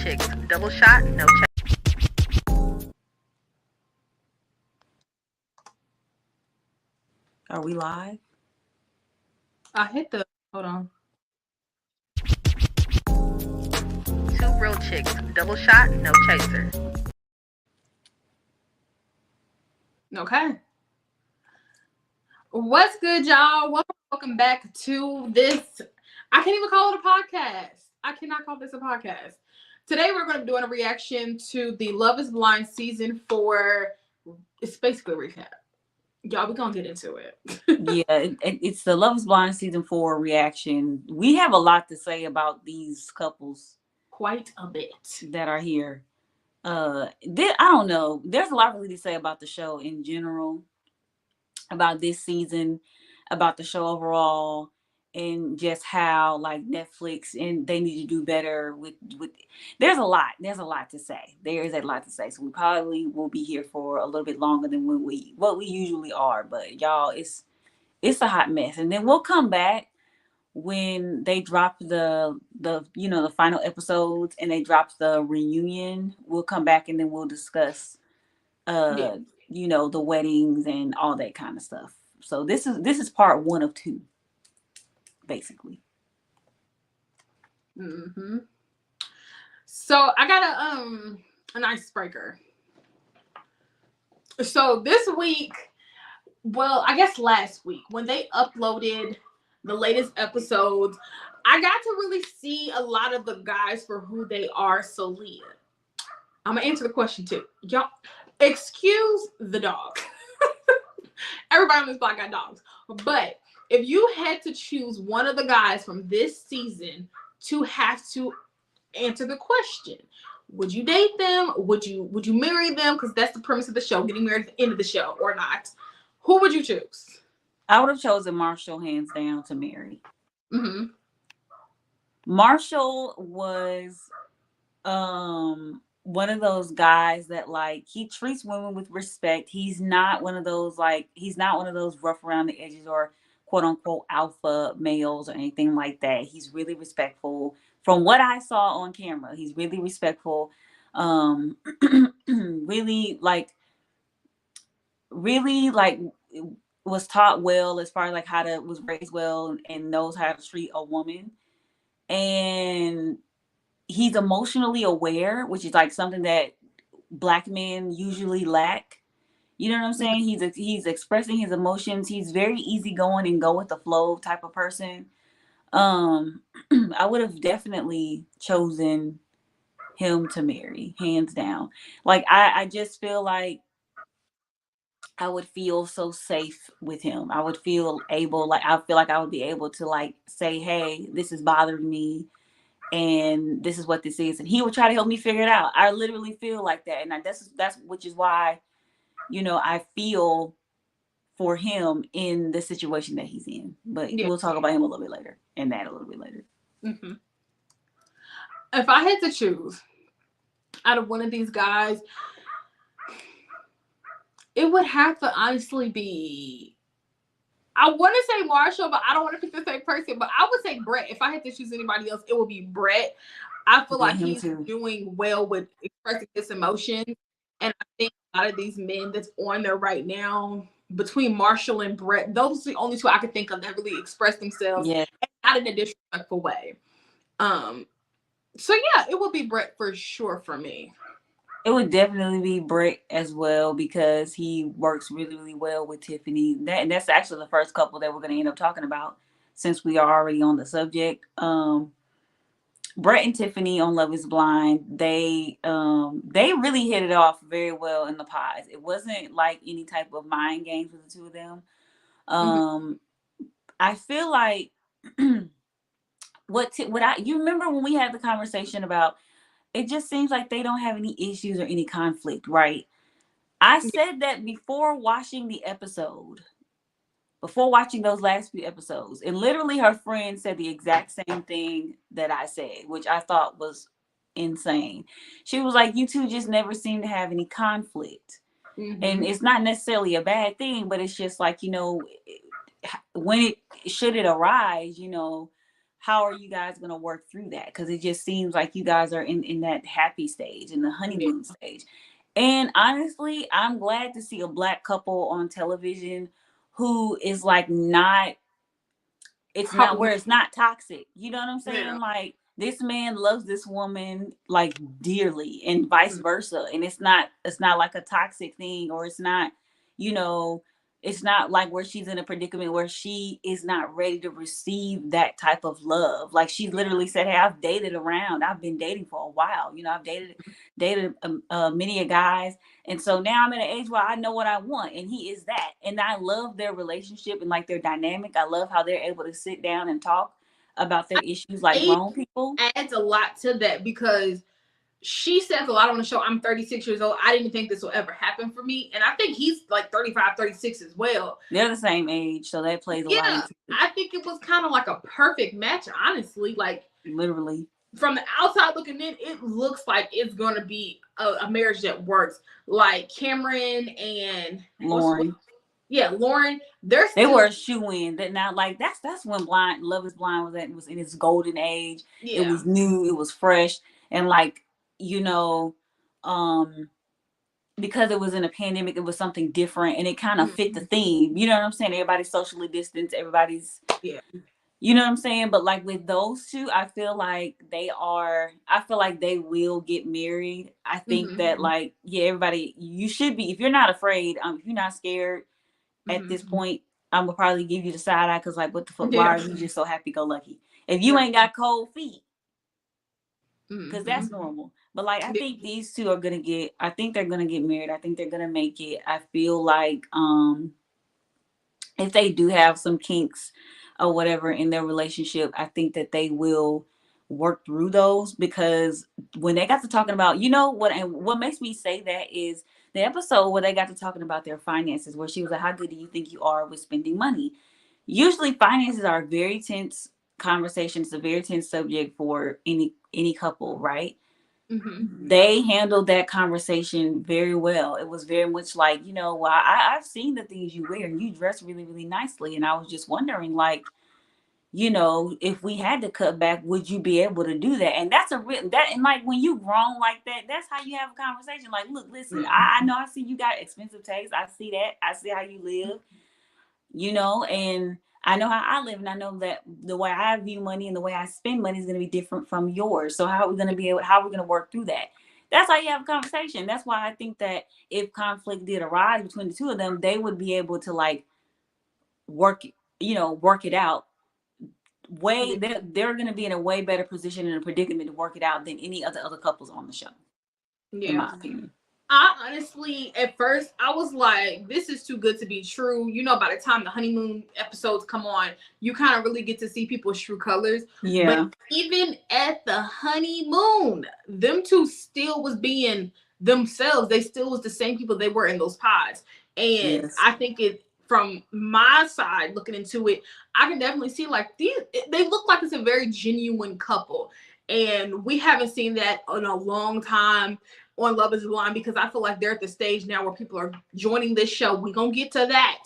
chicks, double shot, no check. Are we live? I hit the. Hold on. Two real chicks, double shot, no chaser. Okay. What's good, y'all? Welcome back to this. I can't even call it a podcast. I cannot call this a podcast. Today, we're going to be doing a reaction to the Love is Blind season 4. It's basically a recap. Y'all, we're going to get into it. Yeah, it's the Love is Blind season 4 reaction. We have a lot to say about these couples. Quite a bit. That are here. I don't know. There's a lot really to say about the show in general, about this season, about the show overall, and just how like Netflix and they need to do better with. There's a lot to say. There is a lot to say. So we probably will be here for a little bit longer than what we usually are. But y'all, it's a hot mess, and then we'll come back when they drop the final episodes and they drop the reunion. We'll come back and then we'll discuss the weddings and all that kind of stuff. So this is part 1 of 2, basically. Mm-hmm. So I got an icebreaker. So this week, well, I guess last week when they uploaded the latest episodes, I got to really see a lot of the guys for who they are. So Lyah, I'm gonna answer the question too. Y'all, excuse the dog. Everybody on this block got dogs. But if you had to choose one of the guys from this season to have to answer the question, would you date them? Would you marry them? Because that's the premise of the show, getting married at the end of the show or not. Who would you choose? I would have chosen Marshall hands down to marry. Mm-hmm. Marshall was one of those guys that like he treats women with respect. He's not one of those rough around the edges or quote unquote alpha males or anything like that. He's really respectful. From what I saw on camera, he's really respectful. Really was taught well as far as like was raised well and knows how to treat a woman. And he's emotionally aware, which is like something that Black men usually lack. You know what I'm saying? He's expressing his emotions. He's very easygoing and go with the flow type of person. I would have definitely chosen him to marry, hands down. Like I just feel like I would feel so safe with him. I would feel able, like I feel like I would be able to like say, hey, this is bothering me and this is what this is, and he would try to help me figure it out. I literally feel like that, and that's which is why I feel for him in the situation that he's in. But we'll talk about him a little bit later, and that a little bit later. Mm-hmm. If I had to choose out of one of these guys, it would have to honestly be, I want to say Marshall, but I don't want to pick the same person. But I would say Brett. If I had to choose anybody else, it would be Brett. I feel like he's doing well with expressing his emotions. And I think a lot of these men that's on there right now, between Marshall and Brett, those are the only two I could think of that really express themselves and not in a disrespectful way. So yeah, it would be Brett for sure for me. It would definitely be Brett as well because he works really, really well with Tiffany. That's actually the first couple that we're going to end up talking about since we are already on the subject. Brett and Tiffany on Love is Blind, they really hit it off very well in the pods. It wasn't like any type of mind games with the two of them. I feel like you remember when we had the conversation about it just seems like they don't have any issues or any conflict, right? I said that before watching the episode, before watching those last few episodes, and literally her friend said the exact same thing that I said, which I thought was insane. She was like, you two just never seem to have any conflict. And it's not necessarily a bad thing, but it's just like, when should it arise, how are you guys going to work through that? Because it just seems like you guys are in that happy stage, in the Yeah. honeymoon stage. And honestly, I'm glad to see a Black couple on television who is like not, it's not where it's not toxic. You know what I'm Yeah. saying? Like this man loves this woman like dearly and vice versa. And it's not like a toxic thing, or it's not, you know, it's not like where she's in a predicament where she is not ready to receive that type of love. Like she literally said, "Hey, I've dated around. I've been dating for a while. You know, I've dated many a guys, and so now I'm at an age where I know what I want, and he is that. And I love their relationship and like their dynamic. I love how they're able to sit down and talk about their issues like Age grown people." adds a lot to that because she says a lot on the show. I'm 36 years old. I didn't think this will ever happen for me. And I think he's like 35, 36 as well. They're the same age, so that plays a lot Yeah. into it. I think it was kind of like a perfect match, honestly. Like, Literally. from the outside looking in, it looks like it's going to be a marriage that works. Like Cameron and Lauren. Yeah, Lauren. They're They still, were a shoe in. That now, like that's when Love Is Blind was in its golden age. It yeah. was new, it was fresh, and like, you know, um, because it was in a pandemic, it was something different, and it kind of fit the theme. You know what I'm saying? Everybody's socially distanced. Everybody's, Yeah. you know what I'm saying? But like with those two, I feel like I feel like they will get married. I think that like, yeah, everybody, you should be, if you're not afraid, if you're not scared at this point, I'm gonna probably give you the side eye, because like, what the fuck? Why are you just so happy go lucky? If you ain't got cold feet, because that's normal. But like, I think these two are gonna get. I think they're gonna get married. I think they're gonna make it. I feel like if they do have some kinks or whatever in their relationship, I think that they will work through those, because when they got to talking about, you know what, and what makes me say that is the episode where they got to talking about their finances, where she was like, "How good do you think you are with spending money?" Usually finances are a very tense conversation. It's a very tense subject for any couple, right? They handled that conversation very well. It was very much like, well, I've seen the things you wear and you dress really, really nicely. And I was just wondering, like, if we had to cut back, would you be able to do that? And that's and like when you grown like that, that's how you have a conversation. Like, look, listen, I know, I see you got expensive taste. I see that. I see how you live, and I know how I live, and I know that the way I view money and the way I spend money is going to be different from yours. So how are we going to work through that? That's how you have a conversation. That's why I think that if conflict did arise between the two of them, they would be able to like work it out. They're going to be in a way better position in a predicament to work it out than any other couples on the show, in my opinion. I honestly, at first, I was like, this is too good to be true. By the time the honeymoon episodes come on, you kind of really get to see people's true colors. Yeah. But even at the honeymoon, them two still was being themselves. They still was the same people they were in those pods. And yes. I think from my side, looking into it, I can definitely see like they look like it's a very genuine couple. And we haven't seen that in a long time on Love Is Blind, because I feel like they're at the stage now where people are joining this show. We're going to get to that.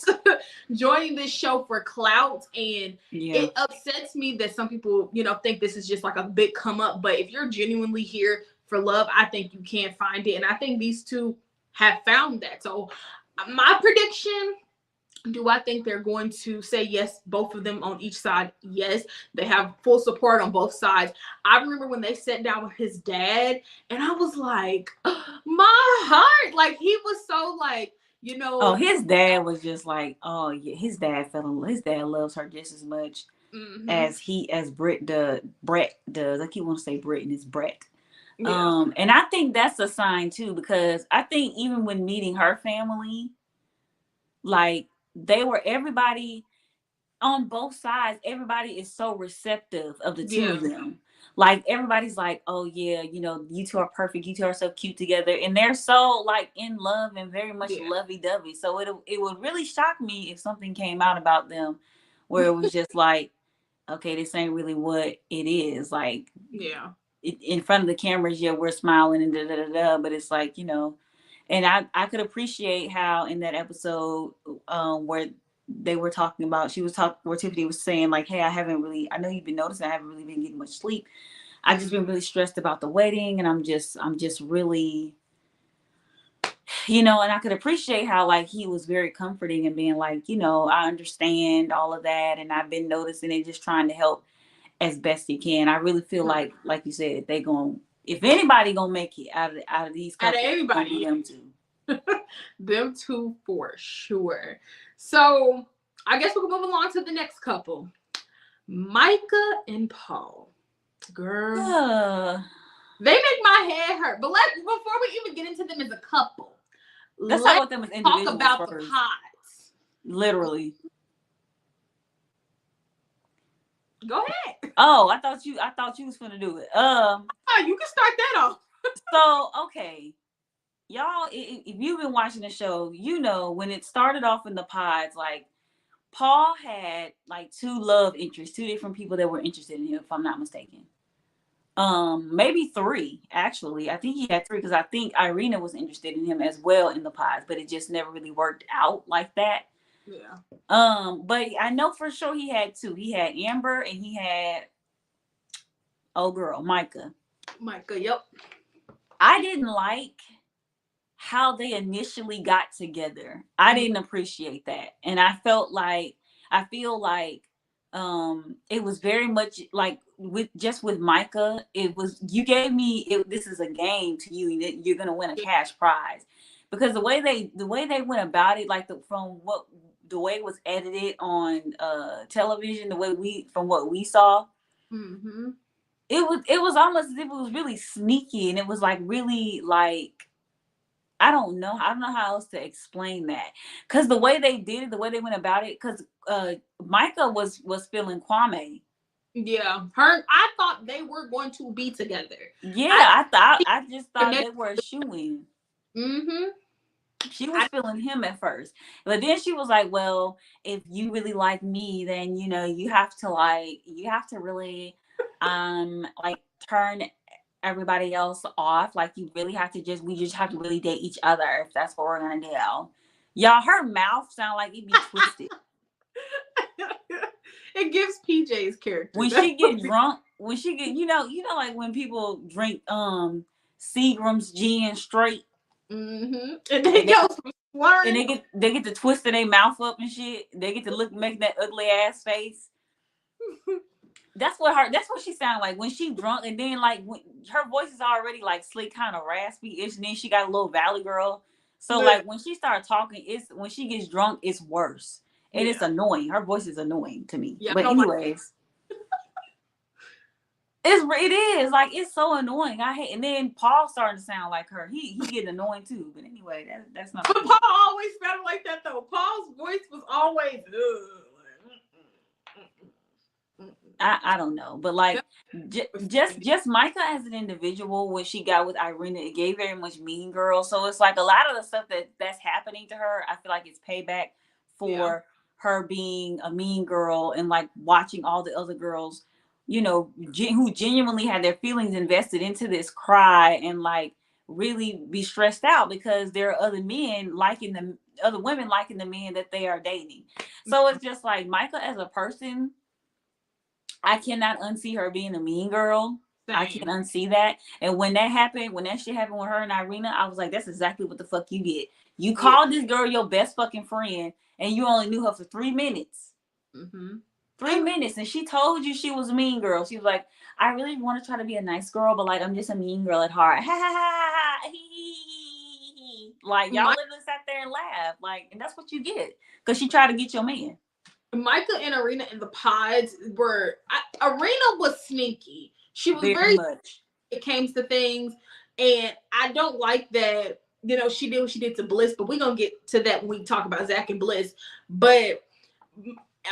Joining this show for clout. And it upsets me that some people, think this is just like a big come up. But if you're genuinely here for love, I think you can find it. And I think these two have found that. So my prediction, do I think they're going to say yes, both of them on each side? Yes, they have full support on both sides. I remember when they sat down with his dad, and I was like, my heart, like he was so like, Oh, his dad was just like, oh yeah, his dad loves her just as much as Brett does. I keep wanting to say Brett, and it's Brett. Yeah. And I think that's a sign too, because I think even when meeting her family, like everybody on both sides, everybody is so receptive of the two of them. Like everybody's like, oh yeah, you two are perfect, you two are so cute together, and they're so like in love and very much lovey-dovey. So it would really shock me if something came out about them where it was just like, okay, this ain't really what it is. Like, in front of the cameras, we're smiling and da-da-da-da, but it's like, and I could appreciate how in that episode where they were talking about, where Tiffany was saying like, hey, I know you've been noticing I haven't really been getting much sleep. I've just been really stressed about the wedding, and I'm just really, and I could appreciate how like he was very comforting and being like, I understand all of that, and I've been noticing it, just trying to help as best he can. I really feel like you said, if anybody gonna make it out of these couples, out of everybody, them two. Them two for sure. So I guess we can move along to the next couple, Micah and Paul. Girl, they make my head hurt. But before we even get into them as a couple, let's talk about them as individuals. Talk about first. The pods. Literally. Go ahead. Oh, I thought you was gonna do it. You can start that off. So okay, y'all, if you've been watching the show, when it started off in the pods, like Paul had like two love interests, two different people that were interested in him, if I'm not mistaken. Maybe three, actually. I think he had three, because I think Irina was interested in him as well in the pods, but it just never really worked out like that. Yeah. But I know for sure he had two. He had Amber, and he had Micah. Yep. I didn't like how they initially got together. I didn't appreciate that. And I feel like it was very much like with Micah, it was, you gave me this is a game to you, that you're gonna win a cash prize. Because the way they went about it, like the way it was edited on television, from what we saw, it was almost as if it was really sneaky, and it was like really like, I don't know how else to explain that. Because the way they did it, the way they went about it, because Micah was feeling Kwame. Yeah, I thought they were going to be together. Yeah, I just thought they were a shoo-in. She was feeling him at first, but then she was like, well, if you really like me, then you have to really like turn everybody else off. Like, we just have to really date each other, if that's what we're gonna do. Y'all, her mouth sound like it be twisted. It gives PJ's character. When she get drunk, like when people drink Seagram's gin straight, and they go and they get to twisting their mouth up and shit. They get to making that ugly ass face. That's what she sounded like when she drunk, and then like when her voice is already like slick, kind of raspy-ish, and then she got a little Valley Girl. So like when she started talking, when she gets drunk, it's worse. And it's annoying. Her voice is annoying to me. Yeah, but anyways, it is like, it's so annoying. I hate. And then Paul starting to sound like her. He getting annoying too. But anyway, that's not. But Paul always sounded like that though. Paul's voice was always. I don't know, but like just Micah as an individual, when she got with Irina, it gave very much Mean Girl. So it's like a lot of the stuff that's happening to her, I feel like it's payback for her being a mean girl, and like watching all the other girls, who genuinely had their feelings invested into this, cry and like really be stressed out because there are other women liking the men that they are dating. So it's just like Micah as a person, I cannot unsee her being a mean girl. Same. I can't unsee that. And when that shit happened with her and Irina, I was like, that's exactly what the fuck you get. You called this girl your best fucking friend, and you only knew her for 3 minutes. 3 minutes, and she told you she was a mean girl. She was like, I really want to try to be a nice girl, but like, I'm just a mean girl at heart. Ha ha ha ha. Like, y'all literally sat there and laughed. Like, and that's what you get, because she tried to get your man. Micah and Irina in the pods Irina was sneaky. She was very much. It came to things, and I don't like that. She did what she did to Bliss, but we're gonna get to that when we talk about Zach and Bliss. But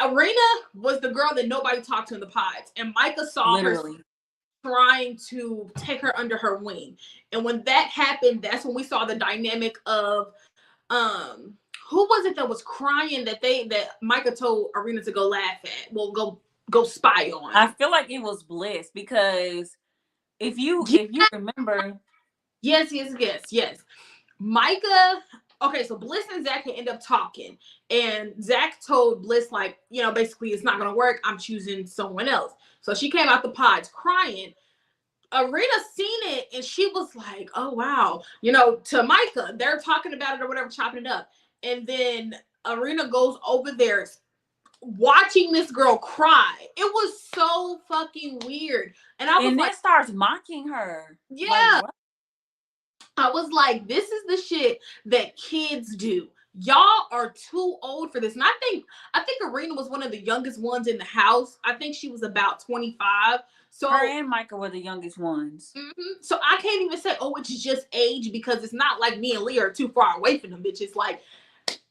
Irina was the girl that nobody talked to in the pods, and Micah saw her trying to take her under her wing. And when that happened, that's when we saw the dynamic of who was it that was crying that Micah told Irina to go laugh at? Well, go spy on. I feel like it was Bliss, because if you remember. Yes. Micah okay, so Bliss and Zach had end up talking, and Zach told Bliss, like, you know, basically it's not gonna work. I'm choosing someone else. So she came out the pods crying. Arena seen it and she was like, oh wow, you know, to Micah, they're talking about it or whatever, chopping it up. And then Arena goes over there watching this girl cry. It was so fucking weird. And I was and like, then starts mocking her. yeah. Like, what? I was like, this is the shit that kids do. Y'all are too old for this. And I think Arena was one of the youngest ones in the house. I think she was about 25. So her and Micah were the youngest ones. Mm-hmm. So I can't even say, oh, it's just age, because it's not like me and Lyah are too far away from them bitches. Like,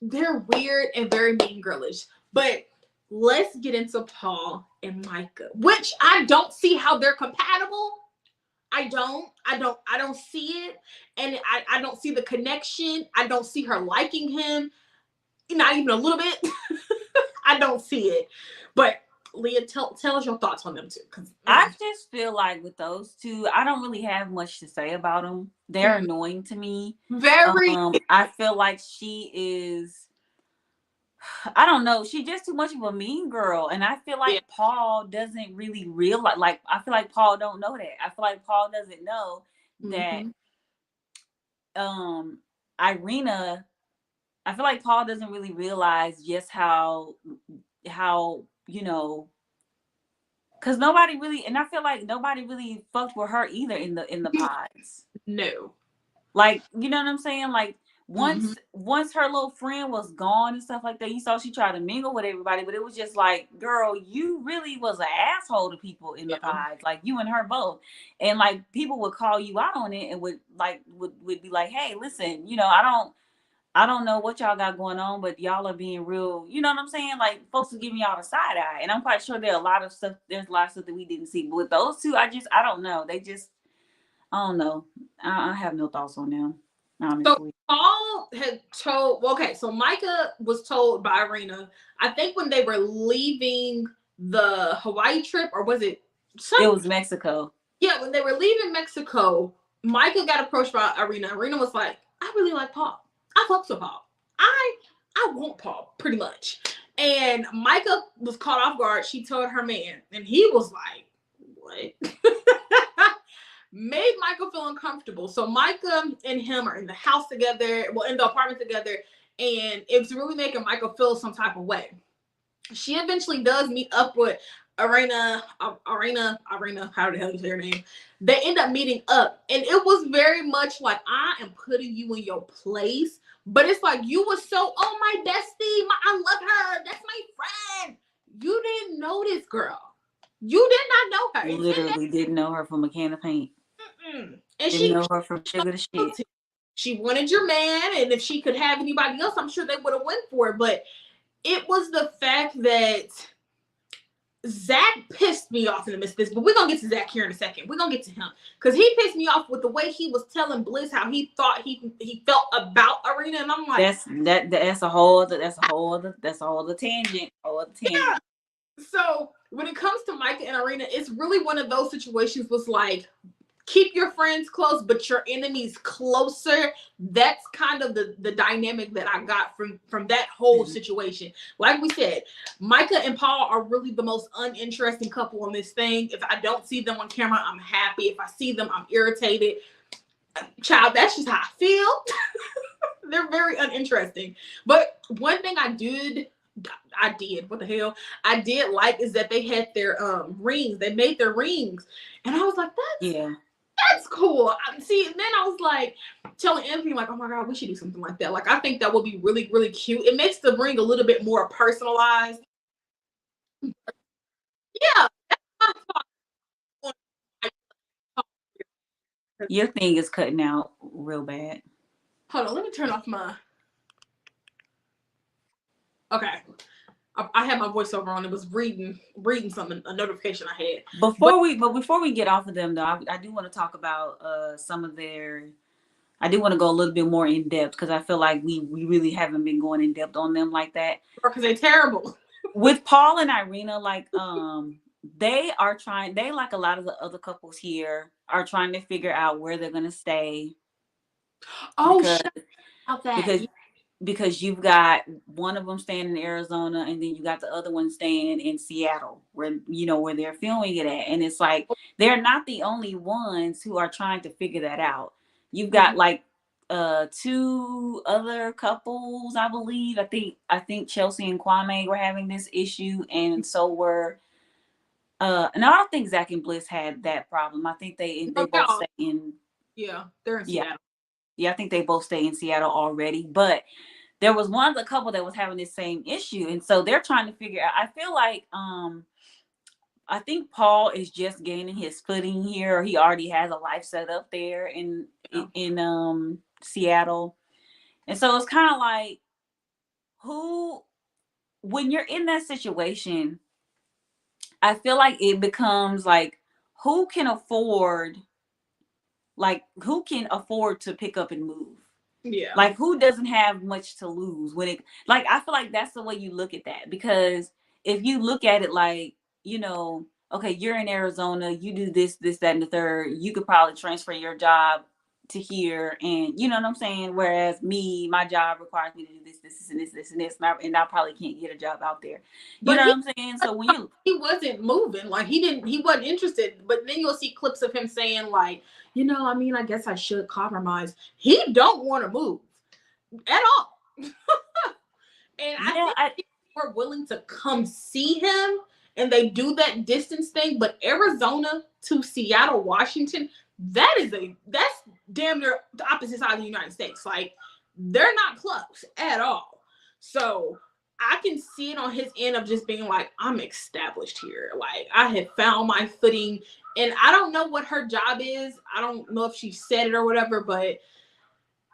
they're weird and very mean girlish. But let's get into Paul and Micah, which I don't see how they're compatible. I don't see it. And I don't see the connection. I don't see her liking him. Not even a little bit. I don't see it. But Lyah, tell us your thoughts on them too. I just feel like with those two, I don't really have much to say about them. They're annoying to me. Very. I feel like she is, I don't know, she's just too much of a mean girl. And I feel like Paul doesn't really realize, like, I feel like Paul don't know that. I feel like Paul doesn't know that Irina, I feel like Paul doesn't really realize just how, you know, because nobody really, and I feel like nobody really fucked with her either in the pods. No. Like, you know what I'm saying? Like, once her little friend was gone and stuff like that, you saw she tried to mingle with everybody, but it was just like, girl, you really was an asshole to people in the pods, like you and her both. And like, people would call you out on it and would be like, hey, listen, you know, I don't know what y'all got going on, but y'all are being real. You know what I'm saying? Like, folks are giving y'all the side eye. And I'm quite sure there's a lot of stuff that we didn't see. But with those two, I don't know. I don't know. I have no thoughts on them, honestly. So Paul had told, so Micah was told by Irina, I think when they were leaving the Hawaii trip, or was it It was Mexico. Yeah, when they were leaving Mexico, Micah got approached by Irina. Irina was like, I really like Paul. I fucks with Paul. I want Paul, pretty much. And Micah was caught off guard. She told her man, and he was like, what? Made Micah feel uncomfortable. So Micah and him are in the house together, in the apartment together, and it's really making Micah feel some type of way. She eventually does meet up with Irina, how the hell you say her name? They end up meeting up, and it was very much like, I am putting you in your place, but it's like, you were so, oh, my bestie, I love her, that's my friend. You didn't know this girl. You did not know her. You literally didn't know her from a can of paint. And didn't know her from sugar to shit. She wanted your man, and if she could have anybody else, I'm sure they would have went for it, but it was the fact that Zach pissed me off in the midst of this, but we're gonna get to Zach here in a second. We're gonna get to him because he pissed me off with the way he was telling Bliss how he thought he felt about Irina, and I'm like, that's a whole other tangent. Yeah. So when it comes to Micah and Irina, it's really one of those situations was like, keep your friends close, but your enemies closer. That's kind of the dynamic that I got from that whole situation. Like we said, Micah and Paul are really the most uninteresting couple on this thing. If I don't see them on camera, I'm happy. If I see them, I'm irritated. Child, that's just how I feel. They're very uninteresting. But one thing I did like is that they had their rings. They made their rings. And I was like, that's cool. See, and then I was like telling Anthony, like, oh my God, we should do something like that. Like, I think that would be really, really cute. It makes the ring a little bit more personalized. Yeah. Your thing is cutting out real bad. Hold on, let me turn off my. Okay. I had my voiceover on. It was reading something, a notification I had. Before we get off of them though, I do want to talk about some of their. I do want to go a little bit more in depth because I feel like we really haven't been going in depth on them like that. Because they're terrible. With Paul and Irina, like they like a lot of the other couples here are trying to figure out where they're gonna stay. Oh, shut up that. because you've got one of them staying in Arizona, and then you got the other one staying in Seattle, where where they're filming it at. And it's like they're not the only ones who are trying to figure that out. You've got like two other couples, I believe. I think Chelsea and Kwame were having this issue, and so were no, I don't think Zach and Bliss had that problem. I think they both stay in. Yeah, they're in Seattle. Yeah, I think they both stay in Seattle already. But there was one other couple that was having this same issue, and so they're trying to figure out. I feel like I think Paul is just gaining his footing here. He already has a life set up there in Seattle, and so it's kind of like when you're in that situation, I feel like it becomes like who can afford to pick up and move. Yeah. Like who doesn't have much to lose when it, like, I feel like that's the way you look at that. Because if you look at it like, okay, you're in Arizona, you do this, that, and the third, you could probably transfer your job to here, and you know what I'm saying? Whereas my job requires me to do this, and this, and I probably can't get a job out there. You know what I'm saying? So when he wasn't moving, like he wasn't interested. But then you'll see clips of him saying like, I mean, I guess I should compromise. He don't want to move at all. And I think people are willing to come see him, and they do that distance thing. But Arizona to Seattle, Washington, that's damn near the opposite side of the United States. Like, they're not close at all. So I can see it on his end of just being like, I'm established here. Like, I have found my footing. And I don't know what her job is. I don't know if she said it or whatever, but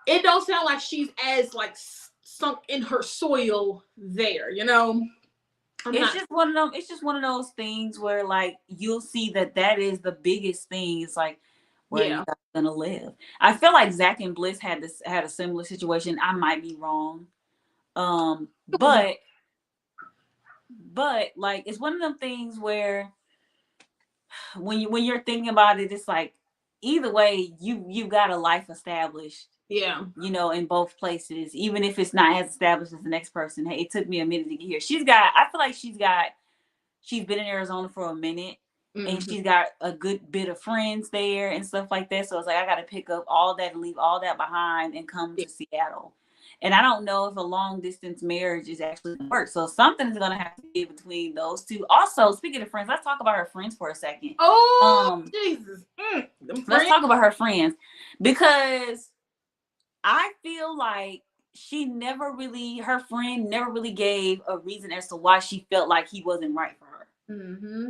it don't sound like she's as like sunk in her soil there, It's just one of those things where like you'll see that is the biggest thing. It's like, where you guys gonna live? I feel like Zach and Bliss had a similar situation. I might be wrong. But like it's one of them things where when you're thinking about it, it's like either way you've got a life established. Yeah. In both places, even if it's not as established as the next person. Hey, it took me a minute to get here. I feel like she's been in Arizona for a minute, and she's got a good bit of friends there and stuff like that. So it's like, I got to pick up all that and leave all that behind and come to Seattle. And I don't know if a long distance marriage is actually going to work. So something's going to have to be between those two. Also, speaking of friends, let's talk about her friends for a second. Oh, Jesus. Let's talk about her friends, because I feel like her friend never really gave a reason as to why she felt like he wasn't right for her. Mm-hmm.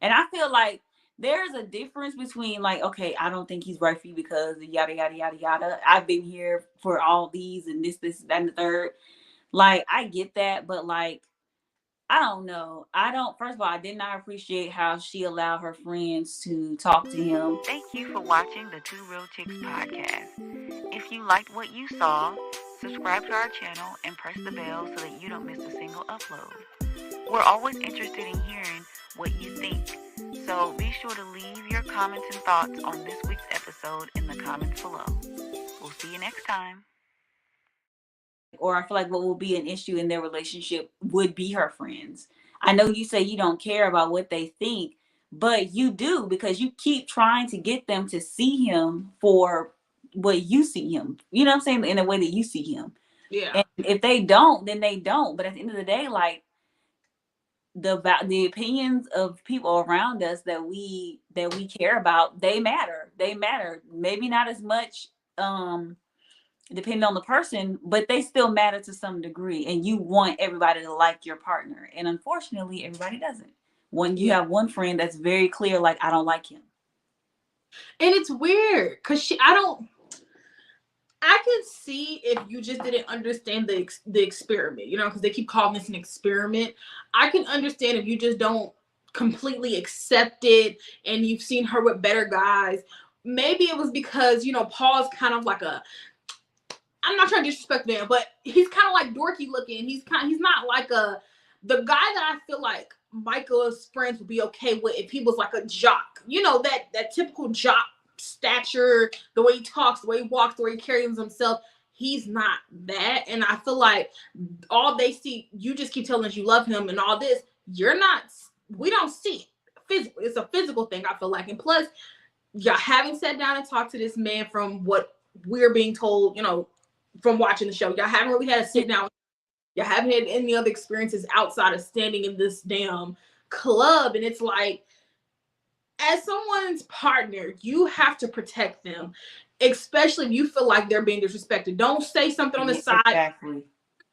And I feel like there's a difference between like, okay, I don't think he's right for you because yada, yada, yada, yada. I've been here for all these and this, that, and the third. Like, I get that, but like, I don't know. First of all, I did not appreciate how she allowed her friends to talk to him. Thank you for watching the Two Real Chicks podcast. If you liked what you saw, subscribe to our channel and press the bell so that you don't miss a single upload. We're always interested in hearing what you think, so be sure to leave your comments and thoughts on this week's episode in the comments below. We'll see you next time. Or I feel like what will be an issue in their relationship would be her friends. I know you say you don't care about what they think, but you do, because you keep trying to get them to see him for what you see him. You know what I'm saying? In the way that you see him. Yeah. And if they don't, then they don't. But at the end of the day, like, the opinions of people around us that we care about, they matter. Maybe not as much depending on the person, but they still matter to some degree. And you want everybody to like your partner, and unfortunately everybody doesn't. When you have one friend that's very clear, like, I don't like him. And it's weird because I can see if you just didn't understand the experiment, because they keep calling this an experiment. I can understand if you just don't completely accept it and you've seen her with better guys. Maybe it was because, Paul's kind of like I'm not trying to disrespect him, but he's kind of like dorky looking. He's not like the guy that I feel like Michael's friends would be okay with if he was like a jock. That typical jock stature, the way he talks, the way he walks, the way he carries himself. he's not that. And I feel like all they see, you just keep telling us you love him and all this. You're not, we don't see it physically. It's a physical thing, I feel like. And plus, y'all haven't sat down and talked to this man from what we're being told, you know, from watching the show. Y'all haven't really had to sit down. Y'all haven't had any other experiences outside of standing in this damn club. And it's like, as someone's partner, you have to protect them, especially if you feel like they're being disrespected. Don't say something on the side. Exactly.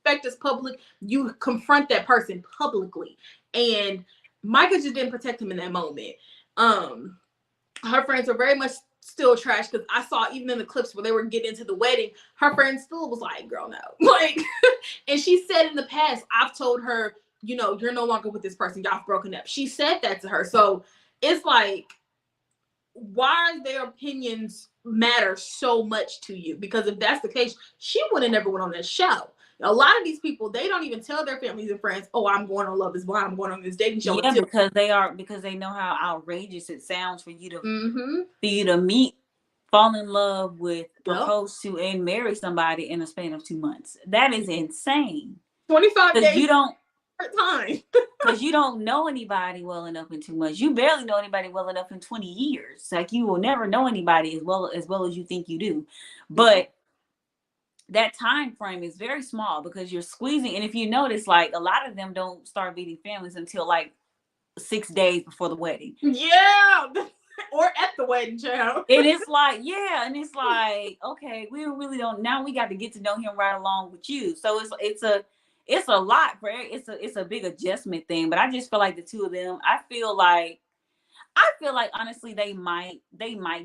Respect is public. You confront that person publicly. And Micah just didn't protect him in that moment. Her friends are very much still trash, because I saw even in the clips where they were getting into the wedding, her friend still was like, girl, no. Like, and she said in the past, I've told her, you know, you're no longer with this person. Y'all have broken up. She said that to her. So it's like, why their opinions matter so much to you? Because if that's the case, she would have never went on that show. A lot of these people, they don't even tell their families and friends, oh, I'm going on Love is Blind, I'm going on this dating show. Yeah, because they know how outrageous it sounds for you to Mm-hmm. for you to meet, fall in love with, propose to, and marry somebody in a span of 2 months. That is insane. 25 days. You don't time. because you don't know anybody well enough in 2 months. You barely know anybody well enough in 20 years. Like, you will never know anybody as well as you think you do. But that time frame is very small because you're squeezing. And if you notice, like, a lot of them don't start meeting families until like 6 days before the wedding. Yeah. Or at the wedding, child. And it's like, yeah, and it's like, okay, we really don't. Now we got to get to know him right along with you. So it's a lot for it's a big adjustment thing. But I just feel like the two of them, I feel like honestly they might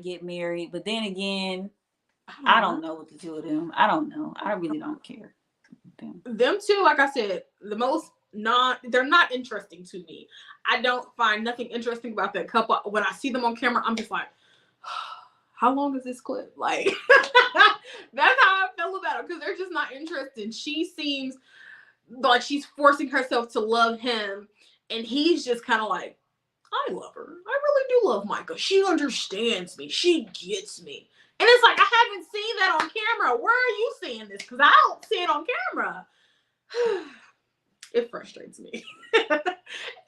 get married. But then again, I don't know with the two of them. I don't know. I really don't care. Them two, like I said, they're not interesting to me. I don't find nothing interesting about that couple. When I see them on camera, I'm just like, how long is this clip? Like, that's how I feel about it, because they're just not interested. She seems like she's forcing herself to love him, and he's just kind of like, I love her. I really do love Micah. She understands me. She gets me. And it's like, I haven't seen that on camera. Where are you seeing this? Because I don't see it on camera. It frustrates me.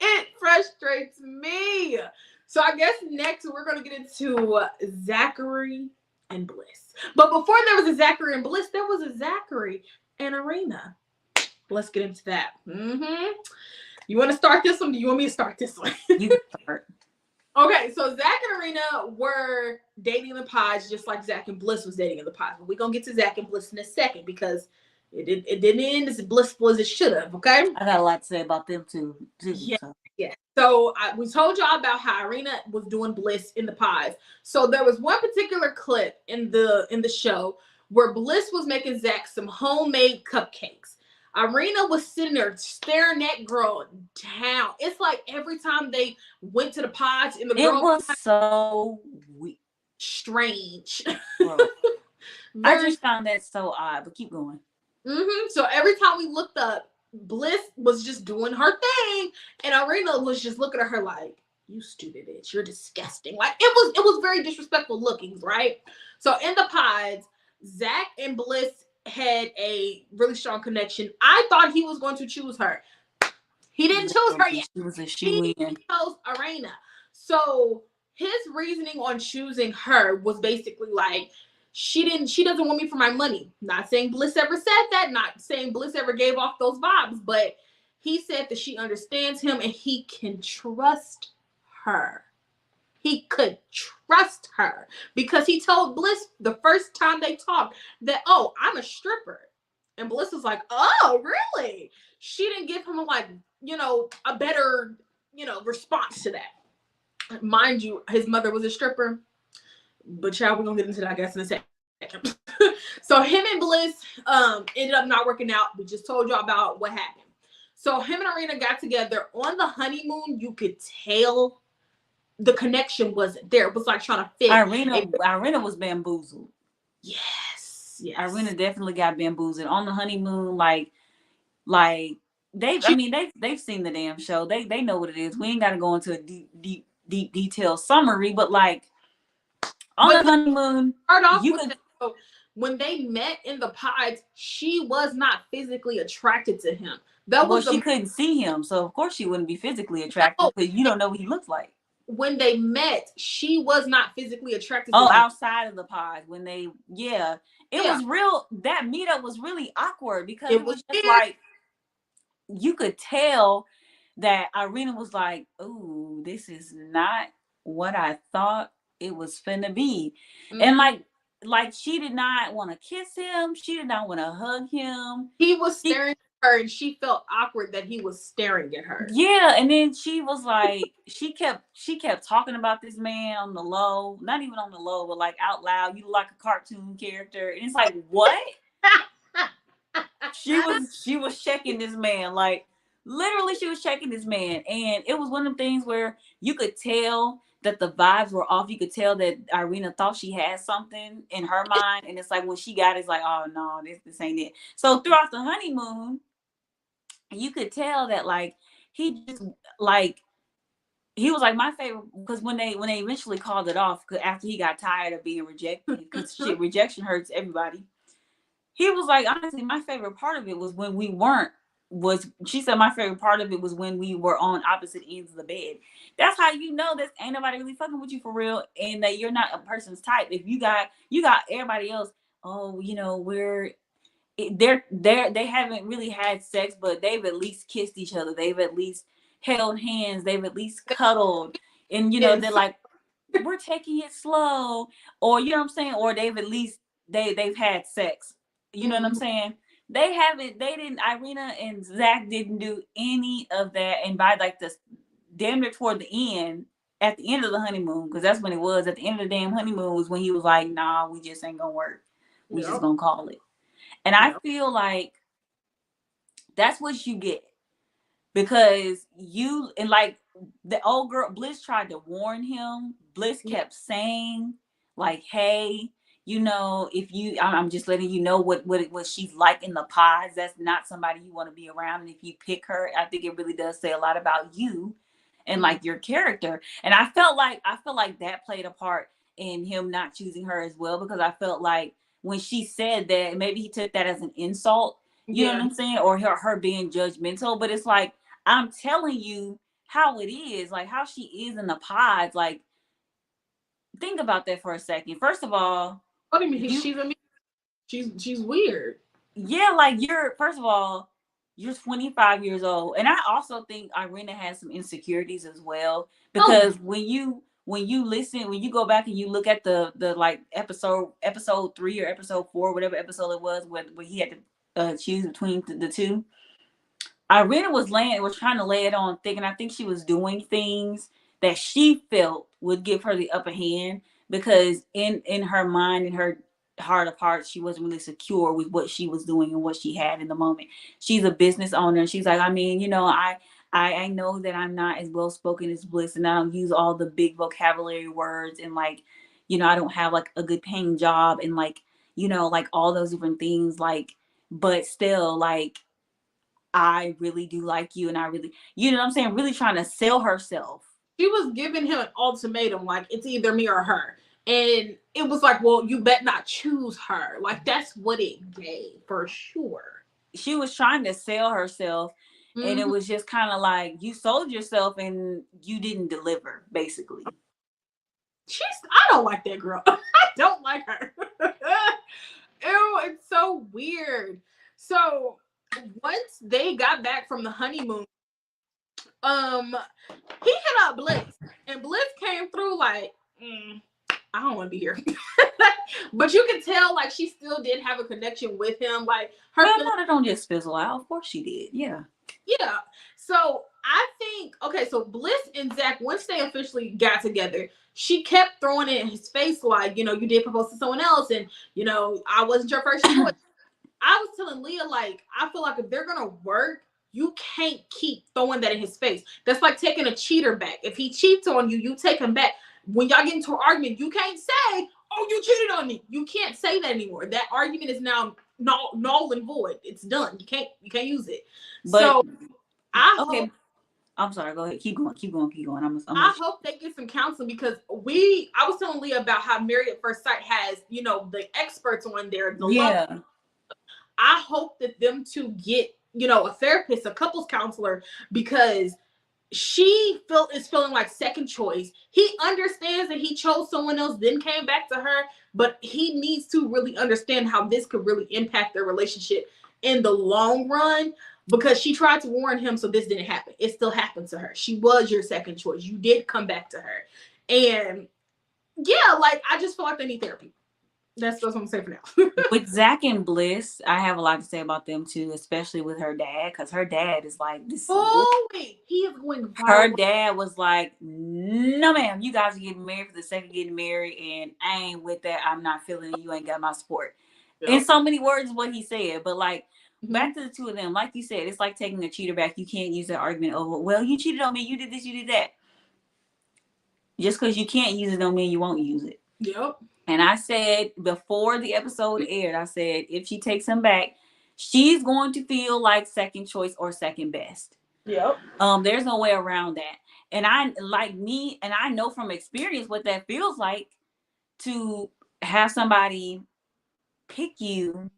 It frustrates me. So I guess next we're going to get into Zachary and Bliss. But before there was a Zachary and Bliss, there was a Zachary and Arena. Let's get into that. You want to start this one? Or do you want me to start this one? You start. Okay, so Zach and Arena were dating in the pods just like Zach and Bliss was dating in the pods. But we're going to get to Zach and Bliss in a second, because it didn't end as blissful as it should have, okay? I got a lot to say about them too. Yeah. Yeah. So we told y'all about how Arena was doing Bliss in the pods. So there was one particular clip in the show where Bliss was making Zach some homemade cupcakes. Arena was sitting there staring that girl down. It's like every time they went to the pods and the girl, it was so weird. Strange. I just found that so odd, but keep going. So every time we looked up, Bliss was just doing her thing, and Arena was just looking at her like, you stupid bitch, you're disgusting. Like, it was very disrespectful looking, right? So in the pods, Zach and Bliss had a really strong connection. I thought he was going to choose her. He didn't choose her yet. She was a shoe-in. He chose Arena. So his reasoning on choosing her was basically like, she doesn't want me for my money. Not saying Bliss ever said that, not saying Bliss ever gave off those vibes, but he said that she understands him and he can trust her. He could trust her because he told Bliss the first time they talked that, oh, I'm a stripper. And Bliss was like, oh, really? She didn't give him a better, response to that. Mind you, his mother was a stripper. But child, we're gonna get into that, I guess, in a second. So him and Bliss ended up not working out. We just told y'all about what happened. So him and Arena got together on the honeymoon. You could tell the connection wasn't there. It was like trying to fit. Arena was bamboozled. Yes. Arena definitely got bamboozled on the honeymoon. They've seen the damn show. They know what it is. We ain't got to go into a deep detailed summary, but like. On the honeymoon, when they met in the pods, she was not physically attracted to him. Well, she couldn't see him, so of course she wouldn't be physically attracted because you don't know what he looks like. When they met, she was not physically attracted to him. Outside of the pod, when they, it was real. That meetup was really awkward because it was just like, you could tell that Irina was like, "Ooh, this is not what I thought it was finna be," and like she did not want to kiss him. She did not want to hug him. He was staring at her, and she felt awkward that he was staring at her. Yeah, and then she was like, she kept talking about this man on the low, not even on the low, but like out loud. You like a cartoon character, and it's like, what? She was checking this man, like literally she was checking this man, and it was one of the things where you could tell that the vibes were off. You could tell that Irina thought she had something in her mind, and it's like when she got it, it's like, oh no, this ain't it. So throughout the honeymoon, you could tell that like he just like he was like my favorite, because when they eventually called it off after he got tired of being rejected, because rejection hurts everybody. He was like, honestly, my favorite part of it was when we weren't. She said my favorite part of it was when we were on opposite ends of the bed. That's how you know that ain't nobody really fucking with you for real, and that you're not a person's type. If you got everybody else, oh, they haven't really had sex, but they've at least kissed each other. They've at least held hands. They've at least cuddled, and they're like, we're taking it slow, or you know what I'm saying, or they've at least they've had sex. You know what I'm saying? They didn't. Irina and Zach didn't do any of that. And by like the damn near toward the end, at the end of the honeymoon, because that's when it was. At the end of the damn honeymoon was when he was like, "Nah, we just ain't gonna work. We just gonna call it." And I feel like that's what you get, because like the old girl Bliss tried to warn him. Bliss kept saying like, "Hey, if I'm just letting you know what she's like in the pods. That's not somebody you want to be around. And if you pick her, I think it really does say a lot about you and like your character." And I felt like that played a part in him not choosing her as well, because I felt like when she said that, maybe he took that as an insult. You know what I'm saying? Or her being judgmental. But it's like, I'm telling you how it is, like how she is in the pods. Like, think about that for a second. First of all, what do you mean? She's weird. Yeah, like first of all, you're 25 years old, and I also think Irina has some insecurities as well, because when you go back and you look at the like episode 3 or episode 4, whatever episode it was, where he had to choose between the two. Irina was trying to lay it on thick, and I think she was doing things that she felt would give her the upper hand, because in her mind, in her heart of hearts, she wasn't really secure with what she was doing and what she had in the moment. She's a business owner, and she's like, I mean, I know that I'm not as well spoken as Bliss, and I don't use all the big vocabulary words, and like, I don't have like a good paying job, and like, like all those different things, like, but still, like, I really do like you, and I really, you know what I'm saying, really trying to sell herself. She was giving him an ultimatum, like, it's either me or her. And it was like, well, you bet not choose her. Like, that's what it gave, for sure. She was trying to sell herself, and it was just kind of like, you sold yourself and you didn't deliver, basically. I don't like that girl. I don't like her. Ew, it's so weird. So once they got back from the honeymoon, he hit up Bliss, and Bliss came through like, I don't want to be here. But you can tell like she still did have a connection with him. Like her feelings don't just fizzle out. Of course she did. Yeah. Yeah. So I think, okay, so Bliss and Zach, once they officially got together, she kept throwing it in his face like, you did propose to someone else, and I wasn't your first choice. I was telling Lyah, like, I feel like if they're gonna work, you can't keep throwing that in his face. That's like taking a cheater back. If he cheats on you, you take him back. When y'all get into an argument, you can't say, "Oh, you cheated on me." You can't say that anymore. That argument is now null and void. It's done. You can't use it. But, so I hope. I'm sorry. Go ahead. Keep going. Keep going. Keep going. I'm I with you. hope they get some counseling because I was telling Leah about how Married at First Sight has, the experts on there, the love. Yeah. I hope that them two get, a therapist, a couples counselor, because is feeling like second choice. He understands that he chose someone else, then came back to her, but he needs to really understand how this could really impact their relationship in the long run. Because she tried to warn him, so this didn't happen. It still happened to her. She was your second choice. You did come back to her, and yeah, like I just feel like they need therapy. That's what I'm saying for now. With Zach and Bliss, I have a lot to say about them too, especially with her dad, because her dad is like this. Oh wait, he is going viral. Her dad was like, "No, ma'am, you guys are getting married for the sake of getting married, and I ain't with that. I'm not feeling it. You ain't got my support." Yep. In so many words, what he said, but like. Mm-hmm. Back to the two of them, like you said, it's like taking a cheater back. You can't use that argument over, well, you cheated on me, you did this, you did that. Just because you can't use it don't mean you won't use it. Yep. And I said before the episode aired, I said if she takes him back, she's going to feel like second choice or second best. Yep. There's no way around that. And I know from experience what that feels like to have somebody pick you.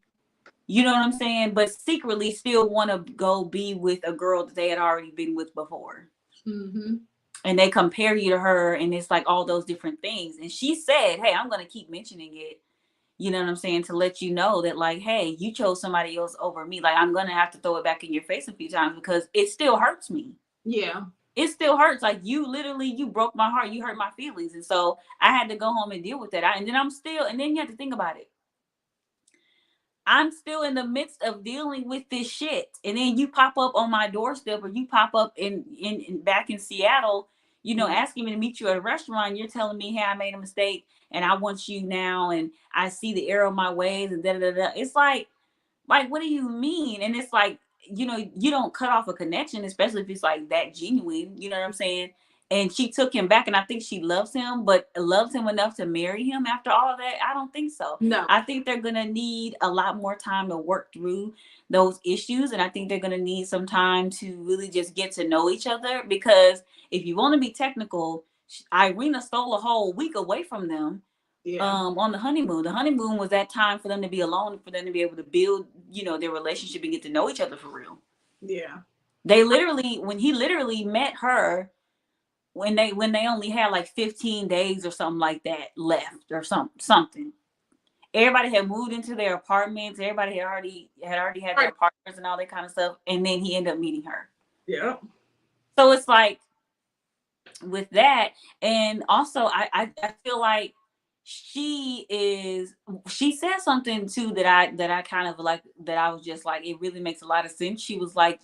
You know what I'm saying? But secretly still want to go be with a girl that they had already been with before. Mm-hmm. And they compare you to her, and it's like all those different things. And she said, hey, I'm going to keep mentioning it. You know what I'm saying? To let you know that, like, hey, you chose somebody else over me. Like, I'm going to have to throw it back in your face a few times because it still hurts me. Yeah. It still hurts. Like, you broke my heart. You hurt my feelings. And so I had to go home and deal with that. And then you have to think about it. I'm still in the midst of dealing with this shit. And then you pop up on my doorstep, or you pop up in back in Seattle, asking me to meet you at a restaurant. You're telling me, hey, I made a mistake and I want you now. And I see the error of my ways and da da da. It's like, what do you mean? And it's like, you don't cut off a connection, especially if it's like that genuine, you know what I'm saying? And she took him back, and I think she loves him, but loves him enough to marry him after all of that? I don't think so. No. I think they're going to need a lot more time to work through those issues. And I think they're going to need some time to really just get to know each other. Because if you want to be technical, Irina stole a whole week away from them. Yeah. On the honeymoon. The honeymoon was that time for them to be alone, for them to be able to build, their relationship and get to know each other for real. Yeah. When he literally met her, when they only had like 15 days or something like that left or something. Everybody had moved into their apartments. Everybody had already had their partners and all that kind of stuff. And then he ended up meeting her. Yeah. So it's like with that, and also I feel like she said something too that I kind of like, that I was just like, it really makes a lot of sense. She was like,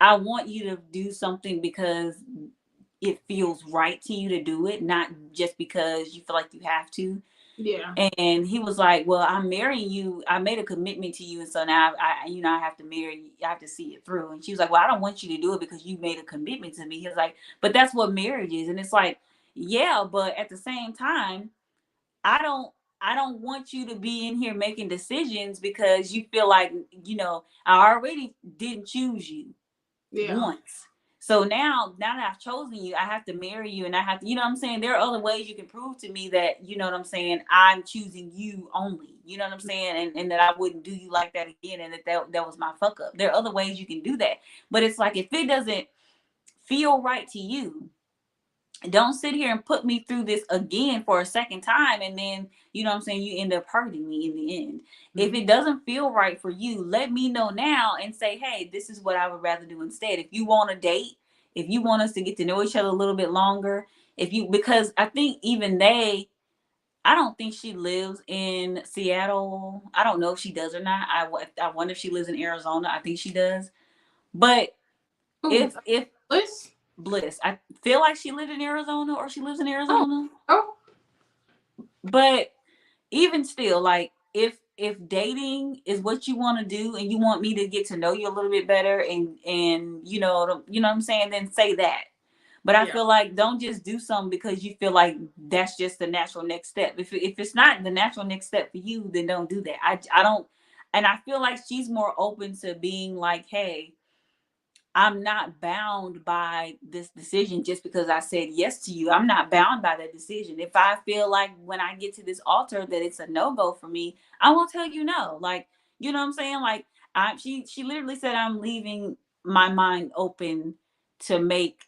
I want you to do something because it feels right to you to do it, not just because you feel like you have to. Yeah. And he was like, well, I'm marrying you. I made a commitment to you. And so now I have to marry you. I have to see it through. And she was like, well, I don't want you to do it because you made a commitment to me. He was like, but that's what marriage is. And it's like, yeah, but at the same time, I don't want you to be in here making decisions because you feel like, I already didn't choose you once. So now that I've chosen you, I have to marry you, and I have to, you know what I'm saying? There are other ways you can prove to me that, you know what I'm saying, I'm choosing you only, you know what I'm saying? And that I wouldn't do you like that again, and that was my fuck up. There are other ways you can do that. But it's like, if it doesn't feel right to you, don't sit here and put me through this again for a second time, and then, you know what I'm saying, you end up hurting me in the end. Mm-hmm. If it doesn't feel right for you, let me know now and say, hey, this is what I would rather do instead. If you want a date, if you want us to get to know each other a little bit longer, because I think even I don't think she lives in Seattle. I don't know if she does or not. I wonder if she lives in Arizona. I think she does. But if Bliss, I feel like she lived in Arizona, or she lives in Arizona. Oh. But even still, like, if dating is what you want to do, and you want me to get to know you a little bit better, and you know what I'm saying, then say that. But I feel like, don't just do something because you feel like that's just the natural next step. If it's not the natural next step for you, then don't do that. I don't, and I feel like she's more open to being like, hey, I'm not bound by this decision just because I said yes to you. I'm not bound by that decision. If I feel like when I get to this altar that it's a no-go for me, I won't tell you no. Like, you know what I'm saying? Like, she literally said I'm leaving my mind open to make,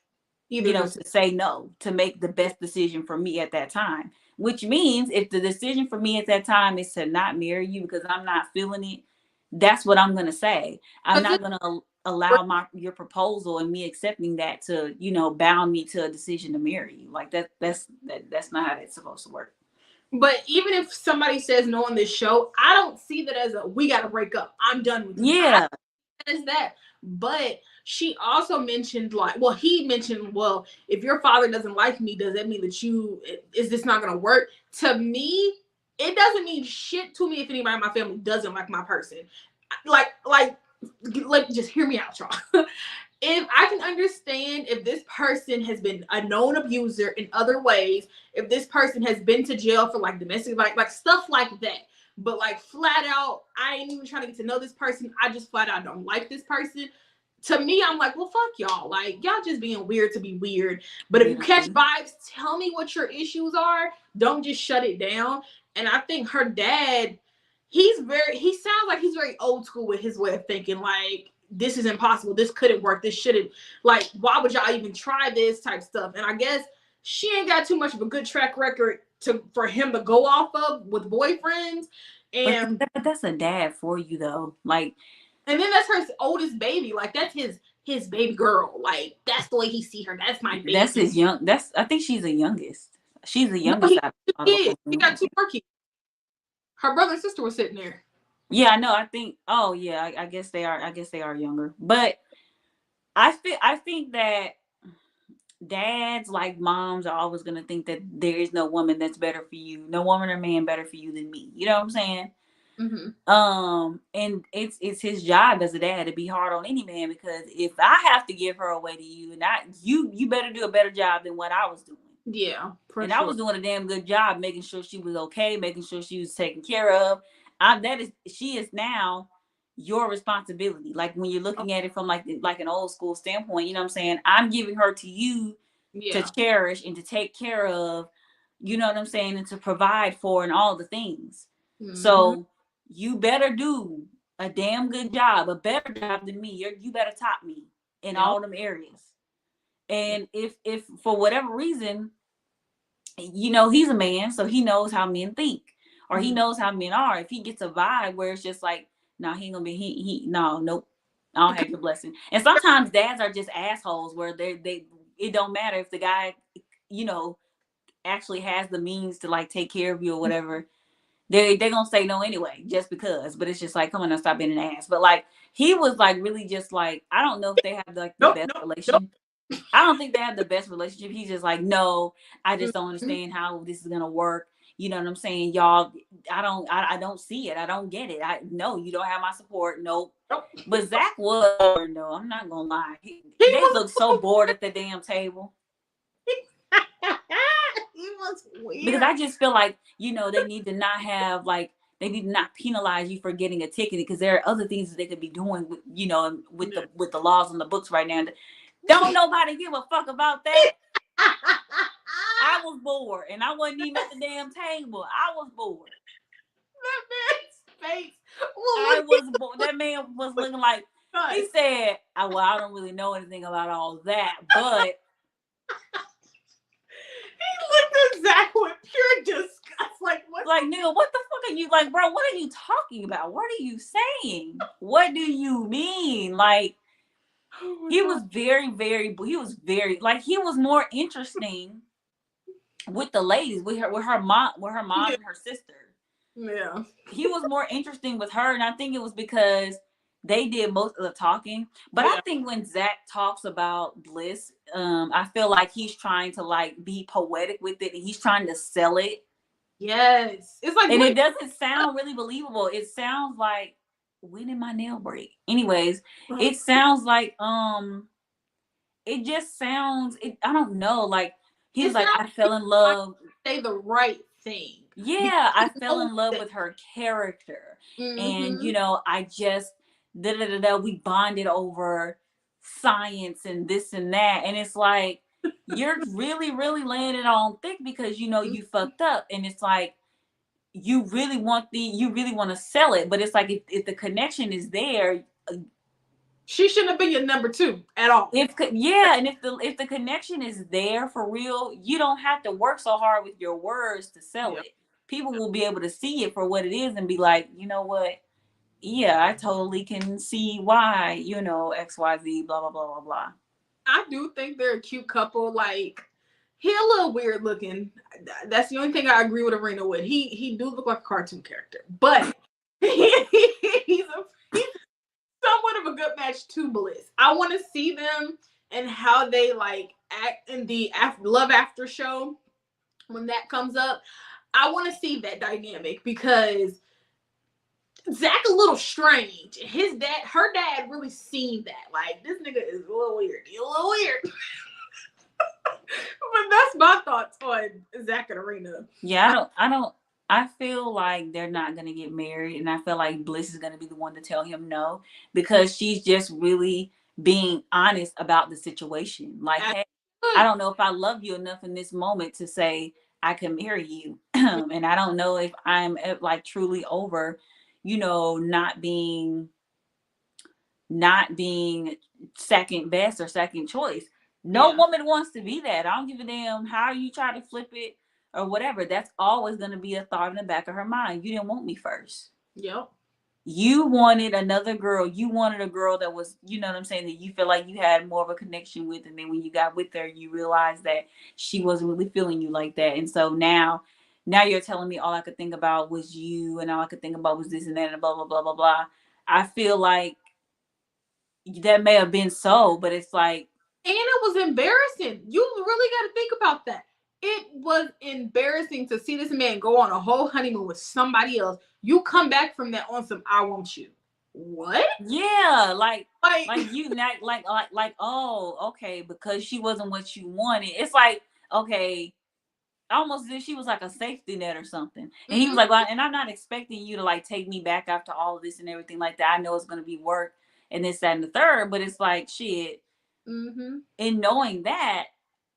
Either to say no, to make the best decision for me at that time. Which means if the decision for me at that time is to not marry you because I'm not feeling it, that's what I'm gonna say. I'm not gonna allow your proposal and me accepting that to, bound me to a decision to marry you. Like that's not how that's supposed to work. But even if somebody says no on this show, I don't see that as a we gotta break up. I'm done with you. Yeah. As that. But she also mentioned he mentioned, well, if your father doesn't like me, does that mean that is this not gonna work? To me, it doesn't mean shit to me if anybody in my family doesn't like my person. Just hear me out, y'all. If I can understand if this person has been a known abuser in other ways, if this person has been to jail for like domestic, like stuff like that, but like flat out, I ain't even trying to get to know this person. I just flat out don't like this person. To me, I'm like, well, fuck y'all. Like, y'all just being weird to be weird. But if you catch vibes, tell me what your issues are. Don't just shut it down. And I think her dad, he sounds like he's very old school with his way of thinking. Like, this is impossible. This couldn't work. This shouldn't. Like, why would y'all even try this type stuff? And I guess she ain't got too much of a good track record for him to go off of with boyfriends. And but that's a dad for you though. Like, and then that's her oldest baby. Like, that's his baby girl. Like, that's the way he see her. That's my baby. That's his I think she's the youngest. She's the youngest. He got 2 more kids. Her brother and sister were sitting there. Yeah, I know. I think. Oh, yeah. I guess they are. I guess they are younger. But I think that dads, like moms, are always gonna think that there is no woman that's better for you, no woman or man better for you than me. You know what I'm saying? Mm-hmm. And it's his job as a dad to be hard on any man, because if I have to give her away to you, and you better do a better job than what I was doing. Yeah, and sure. I was doing a damn good job making sure she was okay, making sure she was taken care of. She is now your responsibility. Like, when you're looking at it from like an old school standpoint, you know what I'm saying? I'm giving her to you to cherish and to take care of, you know what I'm saying, and to provide for and all the things. Mm-hmm. So you better do a damn good job, a better job than me. You better top me in all them areas. And if for whatever reason, he's a man, so he knows how men think, or he knows how men are. If he gets a vibe where it's just like, no, he ain't gonna be, nope, I don't have your blessing. And sometimes dads are just assholes where it don't matter if the guy, actually has the means to like take care of you or whatever. They're gonna say no anyway, just because. But it's just like, come on, now, stop being an ass. But like, he was like really just like, I don't know if they have like the best relationship. I don't think they have the best relationship. He's just like, no, I just don't understand how this is gonna work. You know what I'm saying, y'all? I don't see it. I don't get it. No, you don't have my support. Nope. But Zach was, no, I'm not gonna lie. They look so bored at the damn table. He was weird. Because I just feel like, they need to not have like, they need to not penalize you for getting a ticket, because there are other things that they could be doing with, with the laws on the books right now. Don't nobody give a fuck about that. I was bored, and I wasn't even at the damn table. I was bored. That man's face. I was bored. That man was looking like, he said, well, I don't really know anything about all that, but he looked at Zach with pure disgust. Like, what? Like, nigga, what the fuck are you, like, bro, what are you talking about? What are you saying? What do you mean? Like, he was very, like, he was more interesting with the ladies, with her mom and her sister. Yeah. He was more interesting with her, and I think it was because they did most of the talking. But I think when Zach talks about bliss, I feel like he's trying to like be poetic with it, and he's trying to sell it. Yes. It's like, and it doesn't sound really believable. It sounds like, when did my nail break? Anyways, it sounds like it just sounds, I don't know, like he's like, I fell in love. Say the right thing. Yeah, I fell in love with her character. And I just we bonded over science and this and that. And it's like, you're really, really laying it on thick because you know you fucked up. And it's like, you really want to sell it. But it's like, if the connection is there, she shouldn't have been your number 2 at all. and if the connection is there for real, you don't have to work so hard with your words to sell it. People will be able to see it for what it is and be like, you know what? Yeah, I totally can see why, you know, XYZ, blah, blah, blah, blah, blah. I do think they're a cute couple. Like, he a little weird looking. That's the only thing I agree with Arena with. He do look like a cartoon character, but he's somewhat of a good match to Bliss. I want to see them and how they like act in the Love After show when that comes up. I want to see that dynamic because Zach a little strange. Her dad really seen that. Like, this nigga is a little weird. He's a little weird. But that's my thoughts on Zach and Arena. Yeah, I feel like they're not gonna get married, and I feel like Bliss is gonna be the one to tell him no, because she's just really being honest about the situation. Like, hey, I don't know if I love you enough in this moment to say I can marry you. And I don't know if I'm like truly over, you know, not being second best or second choice. No woman wants to be that. I don't give a damn how you try to flip it or whatever. That's always going to be a thought in the back of her mind. You didn't want me first. Yep. You wanted another girl. You wanted a girl that was, you know what I'm saying, that you feel like you had more of a connection with. And then when you got with her, you realized that she wasn't really feeling you like that. And so now you're telling me all I could think about was you, and all I could think about was this and that and blah, blah, blah, blah, blah. I feel like that may have been so, but it's like, and it was embarrassing. You really got to think about that. It was embarrassing to see this man go on a whole honeymoon with somebody else. You come back from that on some "I want you." What? Yeah, like you not like oh, okay, because she wasn't what you wanted. It's like, okay, almost as if she was like a safety net or something. And he was like, well, and I'm not expecting you to like take me back after all of this and everything like that. I know it's gonna be work and this, that, and the third, but it's like, shit. In knowing that,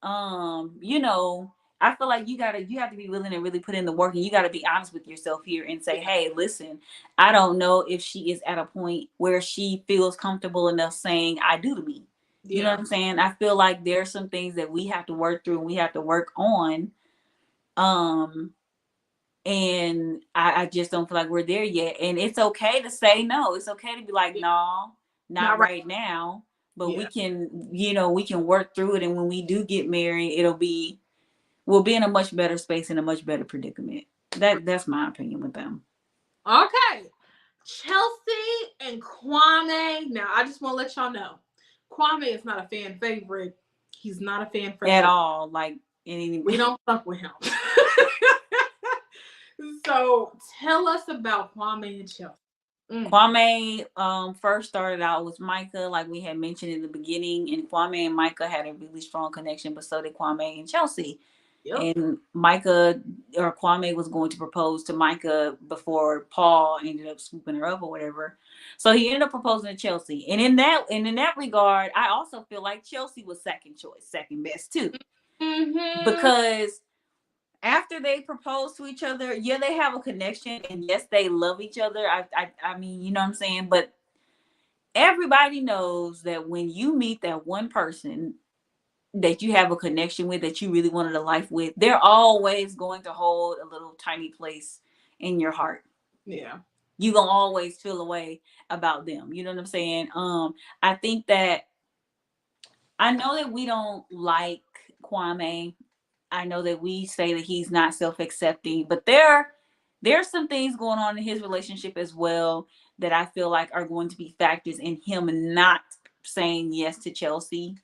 you know, I feel like you have to be willing to really put in the work, and you got to be honest with yourself here and say, hey, listen, I don't know if she is at a point where she feels comfortable enough saying I do to me. You know what I'm saying? I feel like there's some things that we have to work through and we have to work on. And I just don't feel like we're there yet. And it's okay to say no. It's okay to be like, no, not right now. But we can, you know, we can work through it. And when we do get married, we'll be in a much better space, in a much better predicament. That's my opinion with them. Okay. Chelsea and Kwame. Now, I just want to let y'all know, Kwame is not a fan favorite. He's not a fan favorite. At all. Like, we don't fuck with him. So, tell us about Kwame and Chelsea. Kwame first started out with Micah, like we had mentioned in the beginning, and Kwame and Micah had a really strong connection, but so did Kwame and Chelsea. And Kwame was going to propose to Micah before Paul ended up swooping her up or whatever. So he ended up proposing to Chelsea. And in that regard, I also feel like Chelsea was second choice, second best too. Because after they propose to each other, yeah, they have a connection, and yes, they love each other. I mean, you know what I'm saying? But everybody knows that when you meet that one person that you have a connection with, that you really wanted a life with, they're always going to hold a little tiny place in your heart. Yeah. You're going to always feel a way about them. You know what I'm saying? I think that, I know that we don't like Kwame. I know that we say that he's not self-accepting, but there's some things going on in his relationship as well that I feel like are going to be factors in him not saying yes to Chelsea.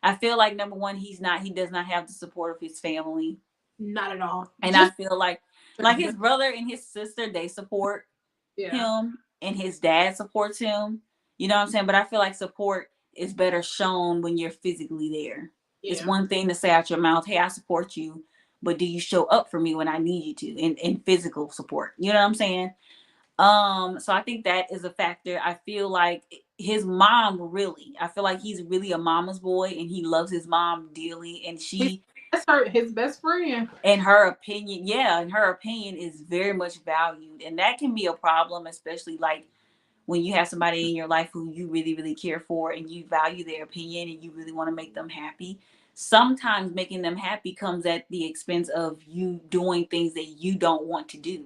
I feel like, number one, he does not have the support of his family. Not at all. And I feel like his brother and his sister, they support him, and his dad supports him. You know what I'm saying? But I feel like support is better shown when you're physically there. Yeah. It's one thing to say out your mouth, hey, I support you, but do you show up for me when I need you to, in physical support? You know what I'm saying? So I think that is a factor. I feel like his mom, really, I feel like he's really a mama's boy, and he loves his mom dearly, and That's his best friend. in her opinion, yeah, in her opinion, is very much valued, and that can be a problem, especially like when you have somebody in your life who you really, really care for, and you value their opinion, and you really want to make them happy. Sometimes making them happy comes at the expense of you doing things that you don't want to do.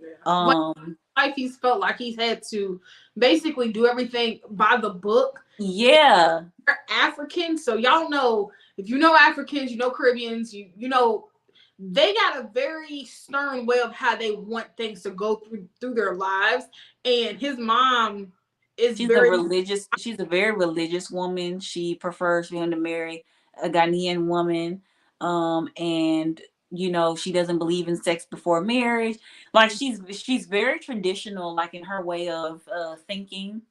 Yeah. Like Um, life, he's felt like he's had to basically do everything by the book. yeah, They're African, so y'all know, if you know Africans, you know Caribbeans, you know they got a very stern way of how they want things to go through their lives. And his mom is very she's a very religious woman. She prefers for him to marry a Ghanaian woman. And she doesn't believe in sex before marriage. Like she's very traditional, like in her way of thinking.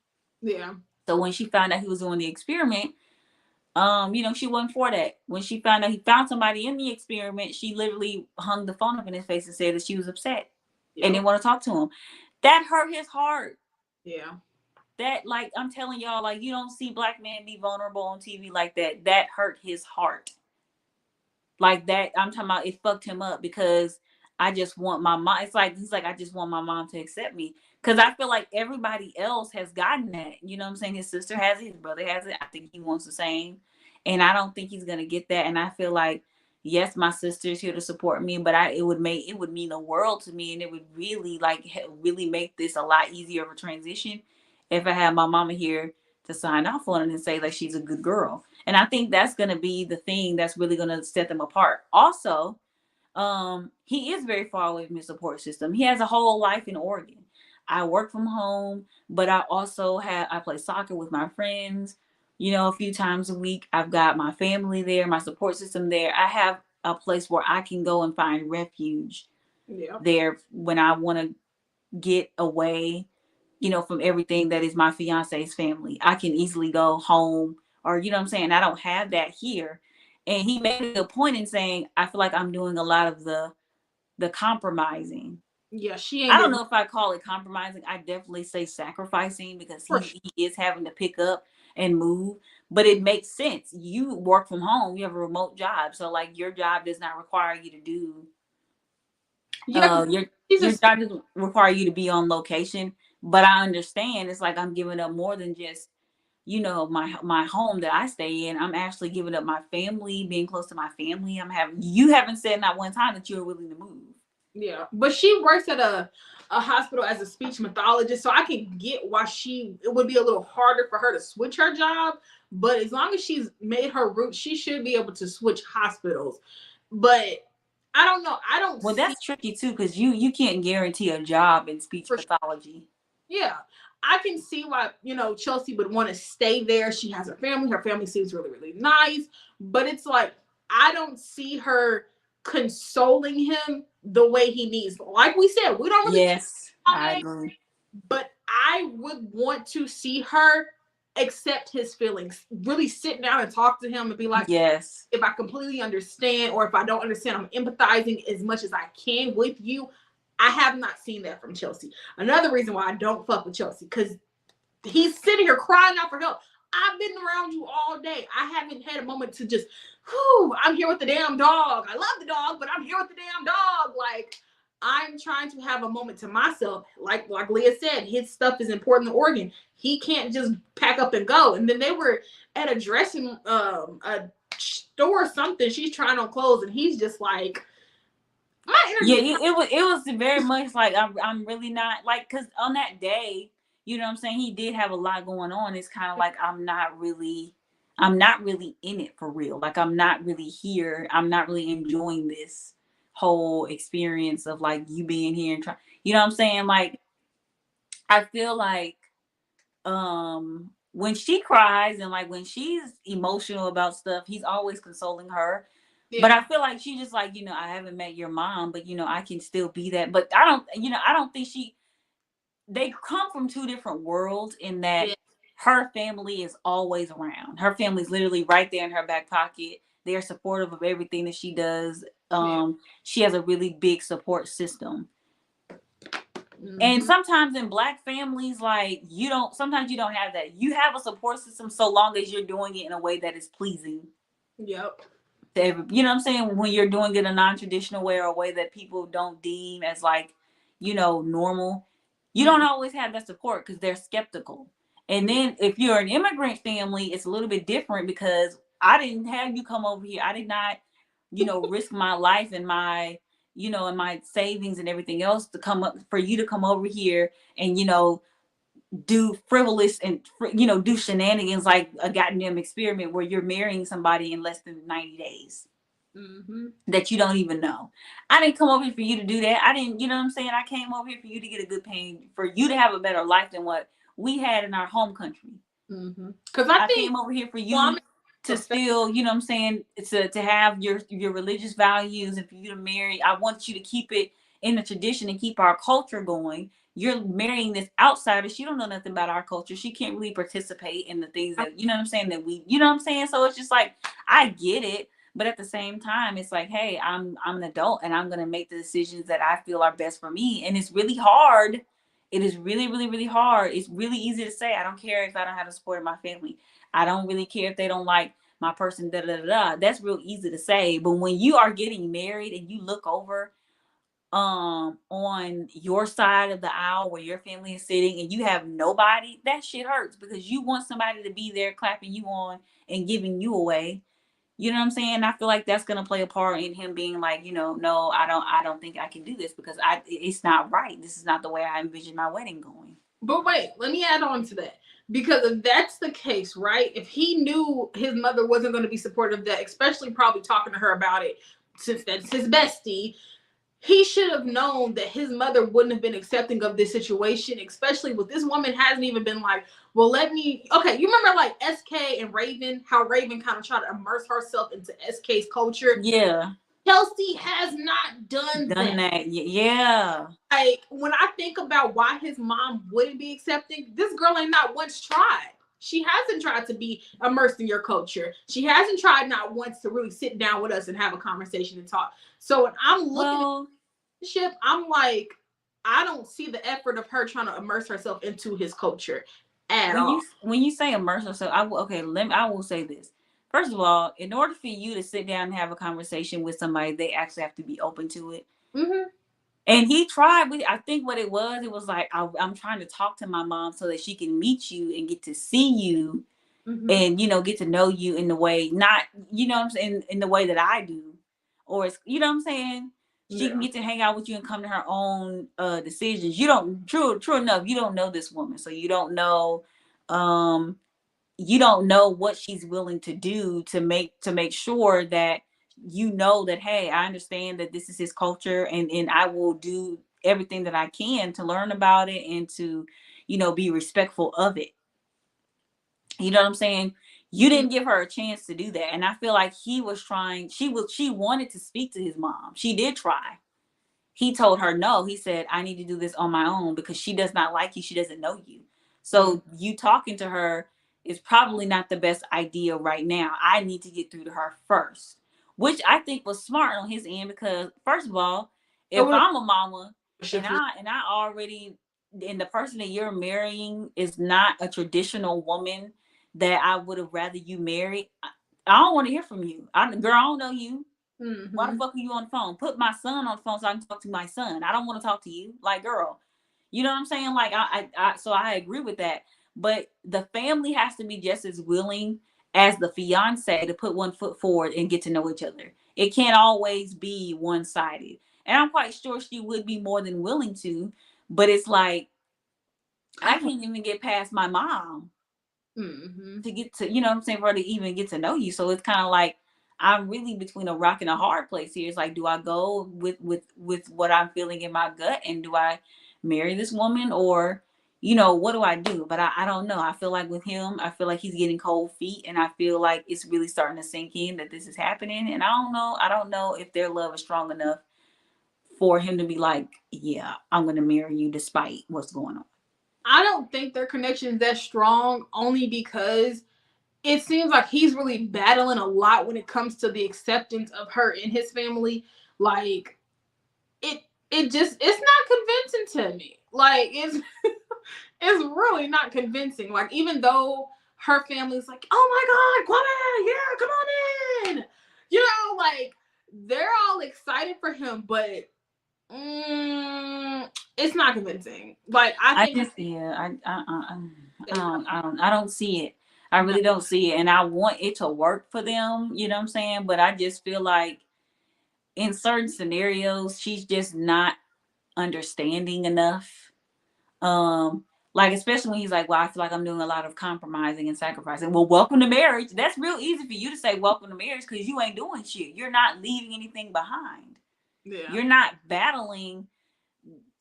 yeah. So when she found out he was doing the experiment, she wasn't for that. When she found out he found somebody in the experiment, she literally hung the phone up in his face and said that she was upset and Yep. didn't want to talk to him. That hurt his heart. Yeah. That, like, I'm telling y'all, like, you don't see black men be vulnerable on TV like that. That hurt his heart. Like that, I'm talking about, it fucked him up because I just want my mom. It's like he's like, I just want my mom to accept me. Because I feel like everybody else has gotten that. You know what I'm saying? His sister has it, his brother has it. I think he wants the same. And I don't think he's gonna get that. And I feel like, yes, my sister's here to support me, but it would mean the world to me, and it would really really make this a lot easier of a transition if I had my mama here to sign off on it and say like she's a good girl. And I think that's going to be the thing that's really going to set them apart. Also, he is very far away from his support system. He has a whole life in Oregon. I work from home, but I play soccer with my friends, a few times a week. I've got my family there, my support system there. I have a place where I can go and find refuge Yeah. there when I want to get away, from everything that is my fiance's family. I can easily go home, or what I'm saying? I don't have that here. And he made a good point in saying, I feel like I'm doing a lot of the compromising. Yeah. She ain't I don't been know if I call it compromising. I definitely say sacrificing, because for he is having to pick up and move. But it makes sense. You work from home, you have a remote job. So like your job does not require you to do yeah. your She's your a job doesn't require you to be on location. But I understand it's like I'm giving up more than just my home that I stay in. I'm actually giving up my family, being close to my family. You haven't said not one time that you're willing to move. Yeah, but she works at a hospital as a speech pathologist, so I can get why it would be a little harder for her to switch her job. But as long as she's made her route, she should be able to switch hospitals. But I don't know. I don't Well, see that's tricky too, because you can't guarantee a job in speech for pathology. yeah. I can see why, Chelsea would want to stay there. She has her family. Her family seems really, really nice. But it's like, I don't see her consoling him the way he needs. Like we said, we don't really Yes, I care, agree. but I would want to see her accept his feelings, really sit down and talk to him and be like, Yes. if I completely understand, or if I don't understand, I'm empathizing as much as I can with you. I have not seen that from Chelsea. Another reason why I don't fuck with Chelsea, because he's sitting here crying out for help. I've been around you all day. I haven't had a moment to just, I'm here with the damn dog. I love the dog, but I'm here with the damn dog. Like, I'm trying to have a moment to myself. Like Lyah said, his stuff is important to Oregon. He can't just pack up and go. And then they were at a dressing a store or something. She's trying on clothes, and he's just like, my Yeah, energy. it was very much like I'm really not like, because on that day, you know what I'm saying, he did have a lot going on. It's kind of like I'm not really in it for real. Like I'm not really here. I'm not really enjoying this whole experience of like you being here and try. You know what I'm saying? Like I feel like when she cries and like when she's emotional about stuff, he's always consoling her. But Yeah, I feel like she just like, I haven't met your mom, but I can still be that. But I don't think they come from two different worlds, in that yeah, her family is always around. Her family's literally right there in her back pocket. They're supportive of everything that she does. yeah. She has a really big support system. And Mm-hmm. sometimes in Black families, like sometimes you don't have that. You have a support system so long as you're doing it in a way that is pleasing Yep. to you know what I'm saying? When you're doing it a non-traditional way or a way that people don't deem as like, normal, you don't always have that support because they're skeptical. And then if you're an immigrant family, it's a little bit different because I didn't have you come over here. I did not, risk my life and my, and my savings and everything else to come up for you to come over here and, do frivolous and do shenanigans like a goddamn experiment where you're marrying somebody in less than 90 days Mm-hmm. that you don't even know. I didn't come over here for you to do that. I didn't, you know what I'm saying? I came over here for you to get a good paying, for you to have a better life than what we had in our home country. Mm-hmm. Because I think came over here for you woman to still, you know what I'm saying, to have your religious values and for you to marry. I want you to keep it in the tradition and keep our culture going. You're marrying this outsider. She don't know nothing about our culture. She can't really participate in the things that, you know what I'm saying, that we, you know what I'm saying? So it's just like, I get it. But at the same time, it's like, hey, I'm an adult and I'm gonna make the decisions that I feel are best for me. And it's really hard. It is really, really, really hard. It's really easy to say, I don't care if I don't have the support of my family. I don't really care if they don't like my person, da da da da. That's real easy to say. But when you are getting married and you look over on your side of the aisle where your family is sitting and you have nobody, that shit hurts because you want somebody to be there clapping you on and giving you away. You know what I'm saying? I feel like that's gonna play a part in him being like, no, I don't think I can do this because it's not right. This is not the way I envision my wedding going. But wait, let me add on to that. Because if that's the case, right? If he knew his mother wasn't going to be supportive of that, especially probably talking to her about it, since that's his bestie, he should have known that his mother wouldn't have been accepting of this situation, especially with this woman hasn't even been like, well, let me. Okay, you remember like SK and Raven, how Raven kind of tried to immerse herself into SK's culture? Yeah. Kelsey has not done Done that. that. Yeah. Like, when I think about why his mom wouldn't be accepting, this girl ain't not once tried. She hasn't tried to be immersed in your culture. She hasn't tried not once to really sit down with us and have a conversation and talk. So when I'm looking at the ship, I'm like, I don't see the effort of her trying to immerse herself into his culture at all. When you say immerse yourself, I will say this. First of all, in order for you to sit down and have a conversation with somebody, they actually have to be open to it. Mm-hmm. And he tried. I think what it was like, I'm trying to talk to my mom so that she can meet you and get to see you, and get to know you in the way, not what I'm saying, in the way that I do, or it's, what I'm saying. She can get to hang out with you and come to her own decisions. You don't, true enough, you don't know this woman, so um you don't know what she's willing to do to make sure that that, hey, I understand that this is his culture, and I will do everything that I can to learn about it and to be respectful of it. You know what I'm saying? You didn't give her a chance to do that, and I feel like he was trying. She wanted to speak to his mom. She did try. He told her no. He said, I need to do this on my own because she does not like you. She doesn't know you. So you talking to her is probably not the best idea right now. I need to get through to her first, which I think was smart on his end because, first of all, if I'm a mama and I already, and the person that you're marrying is not a traditional woman that I would have rather you marry, I don't want to hear from you. Girl, I don't know you. Why the fuck are you on the phone? Put my son on the phone so I can talk to my son. I don't want to talk to you. Like, girl, you know what I'm saying? Like, so I agree with that. But the family has to be just as willing as the fiance to put one foot forward and get to know each other. It can't always be one-sided. And I'm quite sure she would be more than willing to, but it's like, I can't even get past my mom to get to, what I'm saying, for her to even get to know you. So it's kind of like, I'm really between a rock and a hard place here. It's like, do I go with what I'm feeling in my gut, and do I marry this woman, or what do I do? But I don't know. I feel like with him, I feel like he's getting cold feet, and I feel like it's really starting to sink in that this is happening. And I don't know if their love is strong enough for him to be like, yeah, I'm gonna marry you despite what's going on. I don't think their connection is that strong, only because it seems like he's really battling a lot when it comes to the acceptance of her in his family. Like, it's not convincing to me. Like it's it's really not convincing. Like even though her family's like, oh my God, Kwame, yeah, come on in. You know, like they're all excited for him, but it's not convincing. Like I I think just I don't see it. I really don't see it, and I want it to work for them. You know what I'm saying? But I just feel like in certain scenarios, she's just not understanding enough. Like especially when he's like, well, I feel like I'm doing a lot of compromising and sacrificing. Well, welcome to marriage. That's real easy for you to say welcome to marriage because you ain't doing shit. You're not leaving anything behind. yeah. You're not battling,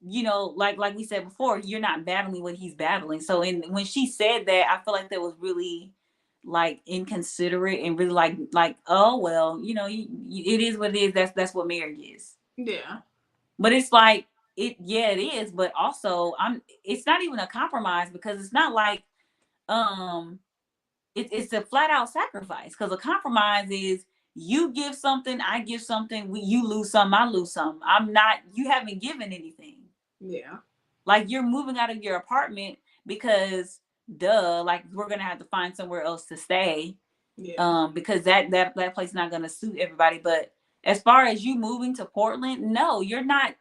like we said before, you're not battling what he's battling. So when she said that, I feel like that was really like inconsiderate and really like oh well, it is what it is. That's what marriage is. Yeah. But it's like it is, but also it's not even a compromise because it's not like um it's a flat out sacrifice because a compromise is you give something, I give something, you lose some, I lose some. You haven't given anything. Yeah. Like you're moving out of your apartment because like we're gonna have to find somewhere else to stay. Yeah. Because that place is not gonna suit everybody. But as far as you moving to Portland, no, you're not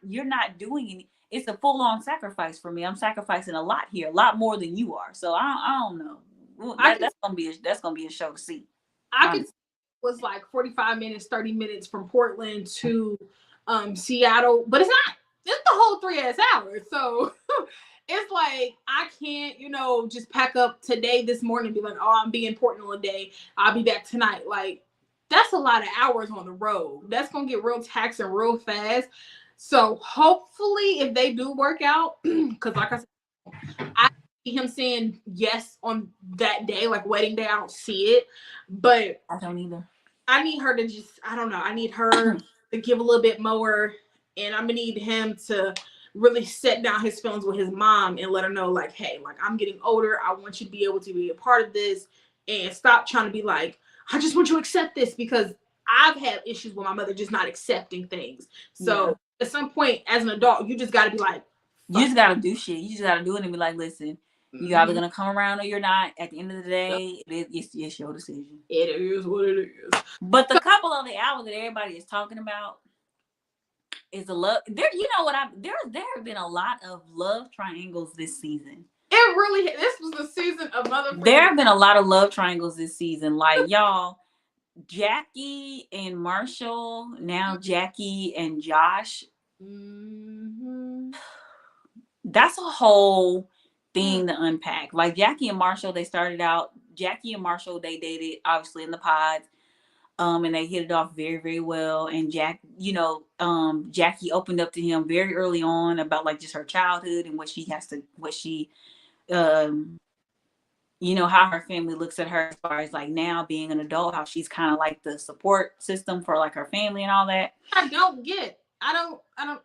doing any. It's a full on sacrifice for me. I'm sacrificing a lot here, a lot more than you are. So I don't know. Well, that's gonna be a show to see. I could was like 45 minutes, 30 minutes from Portland to Seattle, but it's not. It's the whole 3 hours. So it's like I can't, just pack up today, this morning, and be like, oh, I'm being in Portland all day. I'll be back tonight. Like that's a lot of hours on the road. That's gonna get real taxing real fast. So hopefully, if they do work out, because like I said, I see him saying yes on that day, like wedding day. I don't see it, but I don't either. I need her to just, I don't know. I need her to give a little bit more, and I'm gonna need him to really set down his feelings with his mom and let her know, like, hey, like I'm getting older. I want you to be able to be a part of this, and stop trying to be like, I just want you to accept this, because I've had issues with my mother just not accepting things. So at some point, as an adult, you just got to be like, you just got to do shit. You just got to do it and be like, listen, you're either gonna come around or you're not. At the end of the day, it's your decision. It is what it is. But the couple of the hours that everybody is talking about is a love. There, you know what? There have been a lot of love triangles this season. It really. This was the season of motherfucking. There have been a lot of love triangles this season. Like y'all, Jackie and Marshall. Now Jackie and Josh. Mm-hmm. That's a whole thing to unpack. Like Jackie and Marshall, they started out. Jackie and Marshall, they dated obviously in the pods. And they hit it off very, very well. And Jackie opened up to him very early on about like just her childhood and how her family looks at her as far as like now being an adult, how she's kind of like the support system for like her family and all that. I don't.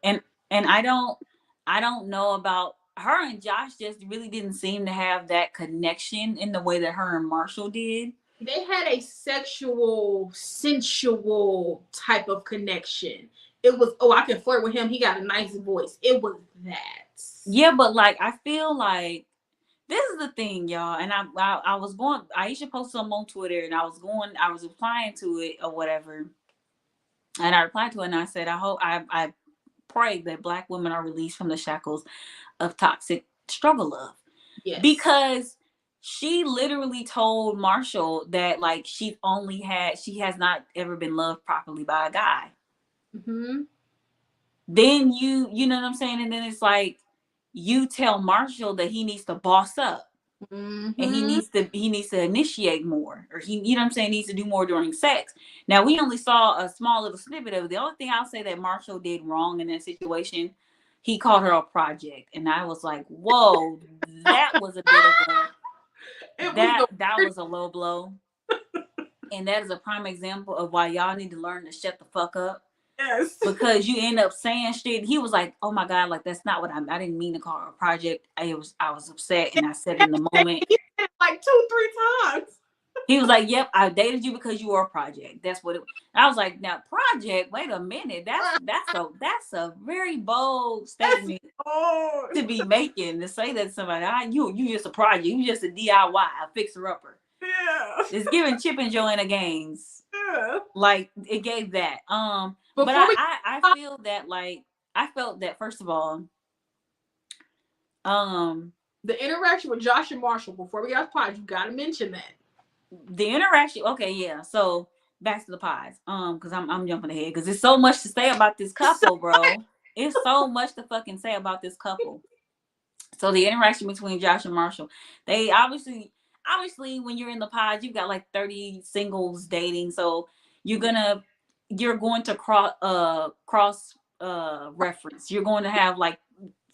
And I don't know about her and Josh. Just really didn't seem to have that connection in the way that her and Marshall did. They had a sensual type of connection. It was, oh, I can flirt with him. He got a nice voice. It was that. Yeah, but like I feel like this is the thing, y'all. And I was going. Aisha posted something on Twitter, and I was replying to it or whatever. And I replied to it, and I said, I pray that Black women are released from the shackles of toxic struggle love. Yes. Because she literally told Marshall that like she has not ever been loved properly by a guy. Mm-hmm. Then you know what I'm saying? And then it's like you tell Marshall that he needs to boss up. Mm-hmm. And he needs to initiate more, or you know what I'm saying, needs to do more during sex. Now we only saw a small little snippet of it. The only thing I'll say that Marshall did wrong in that situation, he called her a project, and I was like, whoa, that was a bit of that was a low blow. And that is a prime example of why y'all need to learn to shut the fuck up. Yes. Because you end up saying shit. He was like, oh my God, like that's not what I didn't mean to call her a project. I was upset and I said it in the moment. He said it like 2-3 times. He was like, "Yep, I dated you because you were a project." That's what it. I was like, "Now, project? Wait a minute. That's a very bold That's statement hard. to be making, to say that to somebody. You just a project. You just a DIY, a fixer upper. Yeah. It's giving Chip and Joanna Gaines. Yeah. Like it gave that. But Before we I feel that like I felt that first of all, um, the interaction with Josh and Marshall, before we got pod, you gotta mention that. the interaction. Okay, yeah. So back to the pies. Because I'm jumping ahead because there's so much to say about this couple, bro. It's so much to fucking say about this couple. So the interaction between Josh and Marshall, they obviously when you're in the pod, you've got like 30 singles dating. So you're going to cross reference. You're going to have like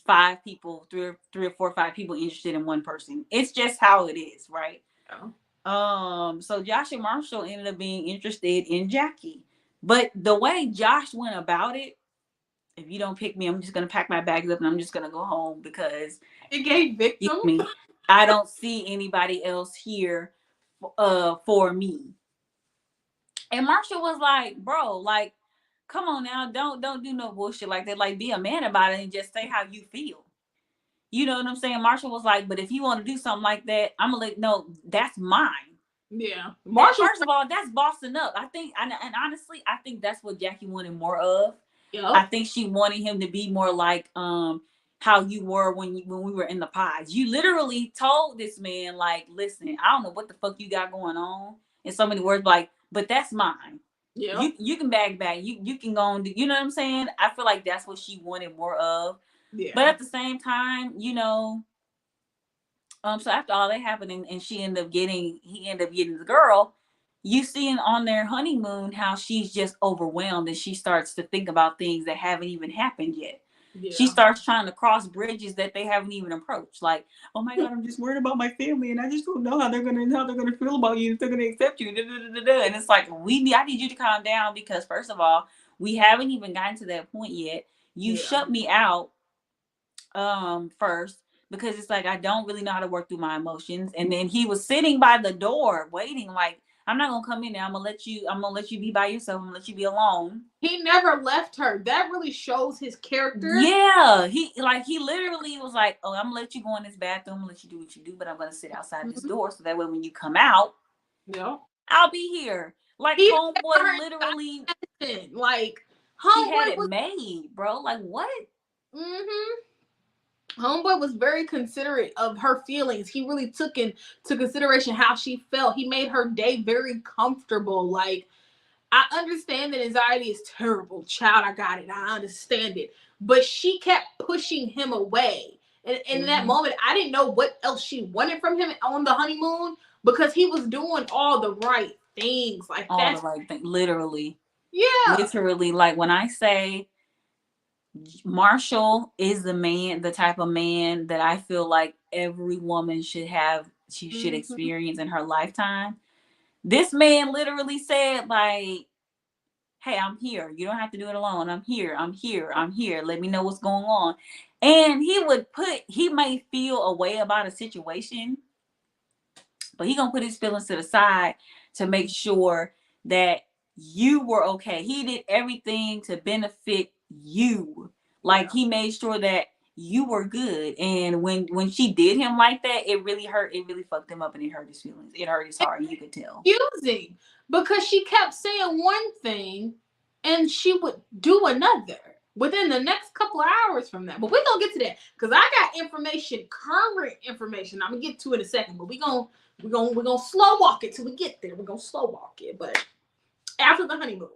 five people, three or four, five people interested in one person. It's just how it is, right? Oh. So Josh and Marshall ended up being interested in Jackie. But the way Josh went about it, if you don't pick me, I'm just gonna pack my bags up and I'm just gonna go home because It gave victim. me, I don't see anybody else here for me. And Marshall was like, bro, like, come on now, don't do no bullshit like that. Like, be a man about it and just say how you feel. You know what I'm saying? Marshall was like, but if you want to do something like that, I'm gonna let no, that's mine. Yeah. Marshall, first of all, that's bossing up. I think, and honestly, I think that's what Jackie wanted more of. Yep. I think she wanted him to be more like how you were when we were in the pods. You literally told this man, like, listen, I don't know what the fuck you got going on. In so many words, like, but that's mine. Yeah. You can back. You can go on. You know what I'm saying? I feel like that's what she wanted more of. Yeah. But at the same time, you know, so after all that happened and he ended up getting the girl, you seeing on their honeymoon how she's just overwhelmed and she starts to think about things that haven't even happened yet. Yeah. She starts trying to cross bridges that they haven't even approached. Like, oh my God, I'm just worried about my family and I just don't know how they're gonna feel about you, if they're gonna accept you. And it's like, I need you to calm down because first of all, we haven't even gotten to that point yet. You shut me out first because it's like I don't really know how to work through my emotions. And then he was sitting by the door waiting, like, I'm not gonna come in there. I'm gonna let you be by yourself. I'm gonna let you be alone. He never left her. That really shows his character. Yeah. He literally was like, oh, I'm gonna let you go in this bathroom, I'm gonna let you do what you do, but I'm gonna sit outside this door so that way when you come out, yeah, I'll be here. Like homeboy literally like homeboy had it made, bro. Like what? Homeboy was very considerate of her feelings. He really took into consideration how she felt. He made her day very comfortable. Like, I understand that anxiety is terrible. Child, I got it. I understand it. But she kept pushing him away. And in that moment, I didn't know what else she wanted from him on the honeymoon because he was doing all the right things. Like all the right things. Literally. Yeah. Literally. Like when I say Marshall is the type of man that I feel like every woman should have, she should experience in her lifetime. This man literally said, like, hey, I'm here. You don't have to do it alone. I'm here. Let me know what's going on. And he may feel a way about a situation, but he gonna put his feelings to the side to make sure that you were okay. He did everything to benefit you. Like he made sure that you were good. And when she did him like that, it really hurt. It really fucked him up and it hurt his feelings. It hurt his heart. You could tell. Confusing because she kept saying one thing and she would do another within the next couple of hours from that. But we're gonna get to that because I got information, current information. I'm gonna get to it in a second, but we're gonna slow walk it till we get there. We're gonna slow walk it. But after the honeymoon.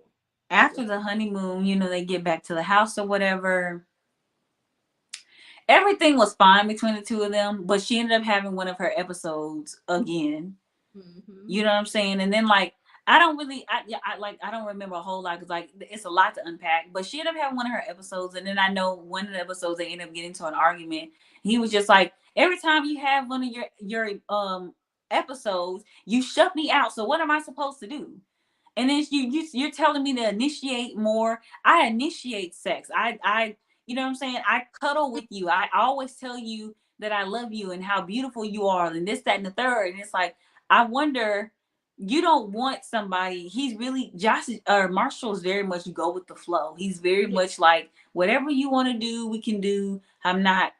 After the honeymoon, you know, they get back to the house or whatever. Everything was fine between the two of them, but she ended up having one of her episodes again. You know what I'm saying? And then like I don't remember a whole lot because like it's a lot to unpack. But she ended up having one of her episodes, and then I know one of the episodes they ended up getting into an argument. He was just like, every time you have one of your episodes, you shut me out. So what am I supposed to do? And then you're telling me to initiate more. I initiate sex. I you know what I'm saying? I cuddle with you. I always tell you that I love you and how beautiful you are and this, that, and the third. And it's like, I wonder you don't want somebody. He's really Josh or Marshall is very much go with the flow. He's very much like whatever you want to do, we can do. I'm not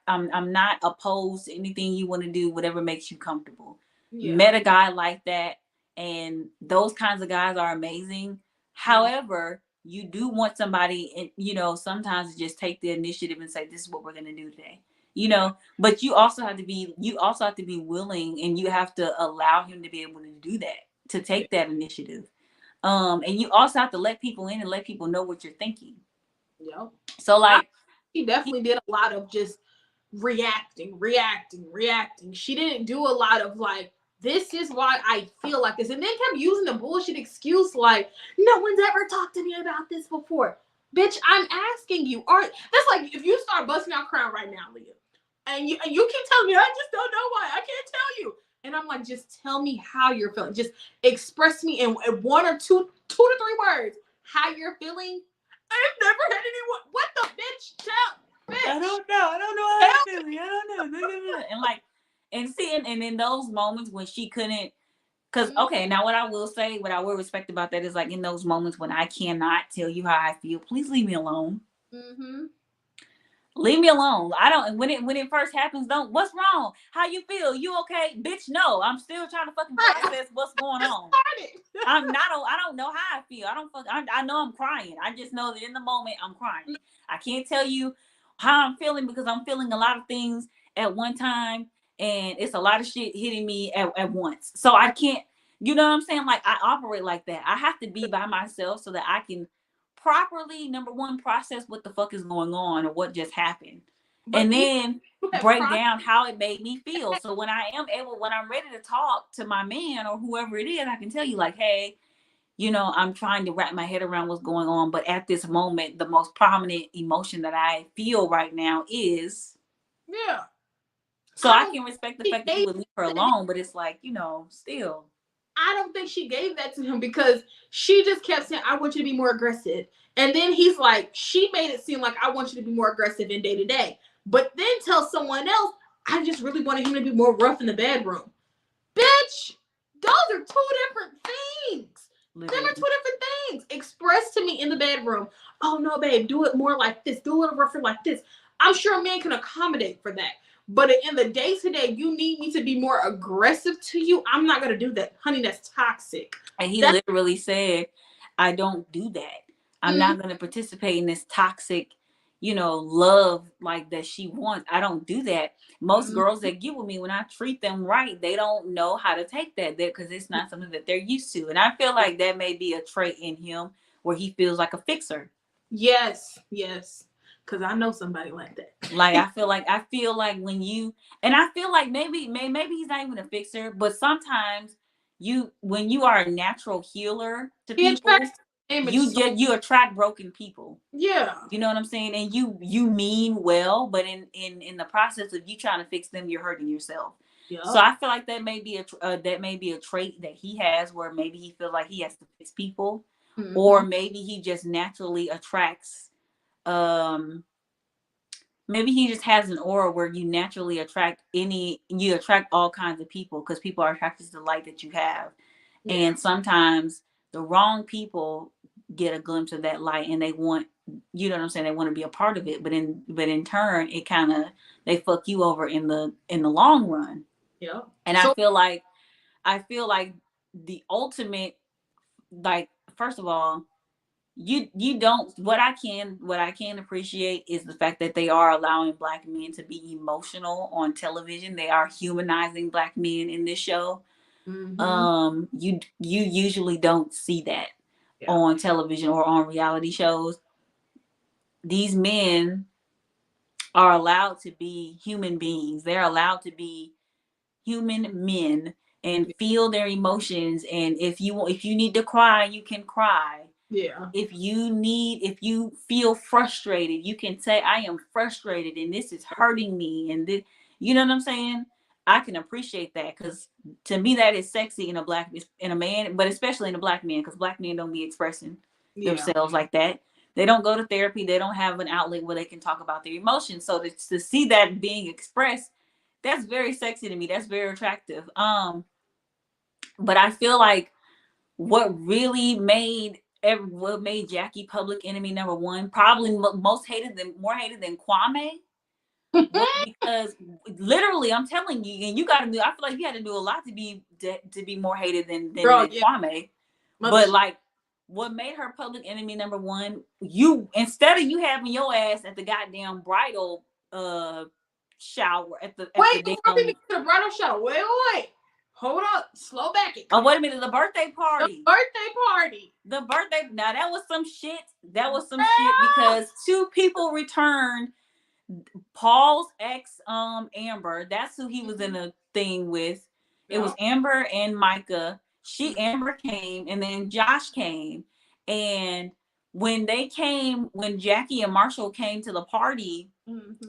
opposed to anything you want to do, whatever makes you comfortable. Yeah. Met a guy like that, and those kinds of guys are amazing. However, you do want somebody, and you know, sometimes just take the initiative and say, "This is what we're gonna do today." You know, but you also have to be willing, and you have to allow him to be able to do that, to take that initiative. And you also have to let people in and let people know what you're thinking. Yeah. So like he definitely did a lot of just reacting. She didn't do a lot of like, this is why I feel like this. And then kept using the bullshit excuse like, no one's ever talked to me about this before. Bitch, I'm asking you. That's like if you start busting out crying right now, Lyah, and you keep telling me, I just don't know why. I can't tell you. And I'm like, just tell me how you're feeling. Just express me in one or two to three words how you're feeling. I've never had anyone. What the bitch? Tell, bitch. I don't know. I don't know how I feel. I don't know. And like, and seeing, and in those moments when she couldn't, because okay, now what I will say, what I will respect about that is like in those moments when I cannot tell you how I feel, please leave me alone. Mm-hmm. Leave me alone. I don't. When it first happens, don't. What's wrong? How you feel? You okay, bitch? No, I'm still trying to fucking process what's going on. I'm not. I don't know how I feel. I don't. I know I'm crying. I just know that in the moment I'm crying. I can't tell you how I'm feeling because I'm feeling a lot of things at one time, and it's a lot of shit hitting me at once. So I can't. You know what I'm saying? Like I operate like that. I have to be by myself so that I can properly, number one, process what the fuck is going on or what just happened, and then break down how it made me feel. So when I'm ready to talk to my man or whoever it is, I can tell you like, hey, you know, I'm trying to wrap my head around what's going on, but at this moment, the most prominent emotion that I feel right now is, yeah. So I can respect the fact that you would leave her alone, but it's like, you know, still. I don't think she gave that to him because she just kept saying, I want you to be more aggressive. And then he's like, she made it seem like I want you to be more aggressive in day to day. But then tell someone else, I just really wanted him to be more rough in the bedroom. Bitch, those are two different things. Them are two different things. Express to me in the bedroom, oh no, babe, do it more like this. Do a little rougher like this. I'm sure a man can accommodate for that. But in the day-to-day, you need me to be more aggressive to you. I'm not going to do that. Honey, that's toxic. And he literally said, I don't do that. I'm not going to participate in this toxic, you know, love like that she wants. I don't do that. Most girls that get with me, when I treat them right, they don't know how to take that there because it's not something that they're used to. And I feel like that may be a trait in him where he feels like a fixer. Yes. Because I know somebody like that. Like I feel like when you, and I feel like maybe he's not even a fixer, but sometimes when you are a natural healer to people, you attract broken people. Yeah. You know what I'm saying? And you mean well, but in the process of you trying to fix them, you're hurting yourself. Yep. So I feel like that may be a trait that he has where maybe he feels like he has to fix people, or maybe he just naturally attracts maybe he just has an aura where you naturally attract all kinds of people because people are attracted to the light that you have. Yeah. And sometimes the wrong people get a glimpse of that light and they want, you know what I'm saying, they want to be a part of it, but in turn it kind of, they fuck you over in the long run. Yeah. And I feel like the ultimate, like, first of all, you don't, what I can appreciate is the fact that they are allowing Black men to be emotional on television. They are humanizing Black men in this show. You usually don't see that on television or on reality shows. These men are allowed to be human beings. They're allowed to be human men and feel their emotions, and if you need to cry, you can cry. Yeah. If you feel frustrated, you can say, I am frustrated and this is hurting me, and this, you know what I'm saying? I can appreciate that because to me that is sexy in a man, but especially in a Black man, because Black men don't be expressing themselves like that. They don't go to therapy. They don't have an outlet where they can talk about their emotions. So to see that being expressed, that's very sexy to me. That's very attractive. But I feel like what made Jackie public enemy number one, probably more hated than Kwame, was because literally, I'm telling you, and you got to do. I feel like you had to do a lot to be more hated than Kwame. But like, what made her public enemy number one? Instead of you having your ass at the goddamn bridal shower at the bridal shower. Wait. Hold up. Slow back it. Oh, wait a minute. The birthday party. The birthday. Now that was some shit. Shit because two people returned. Paul's ex, Amber. That's who he was in a thing with. It was Amber and Micah. Amber came, and then Josh came. And when Jackie and Marshall came to the party,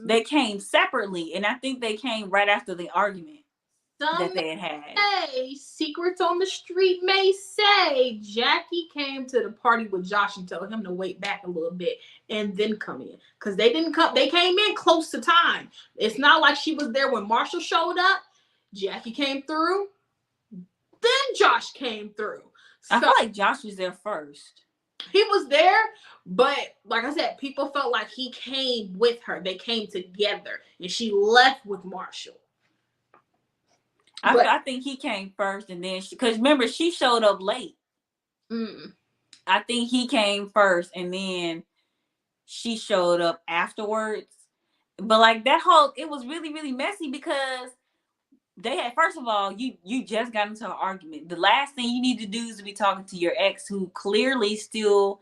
they came separately, and I think they came right after the argument that they had. Secrets on the street may say Jackie came to the party with Josh and told him to wait back a little bit and then come in, because they didn't come. They came in close to time. It's not like she was there when Marshall showed up. Jackie came through, then Josh came through. So, I feel like Josh was there first. He was there, but like I said, people felt like he came with her. They came together, and she left with Marshall. I think he came first, and then because remember, she showed up late. I think he came first, and then she showed up afterwards. But like it was really, really messy because they had, first of all, you just got into an argument. The last thing you need to do is to be talking to your ex, who clearly still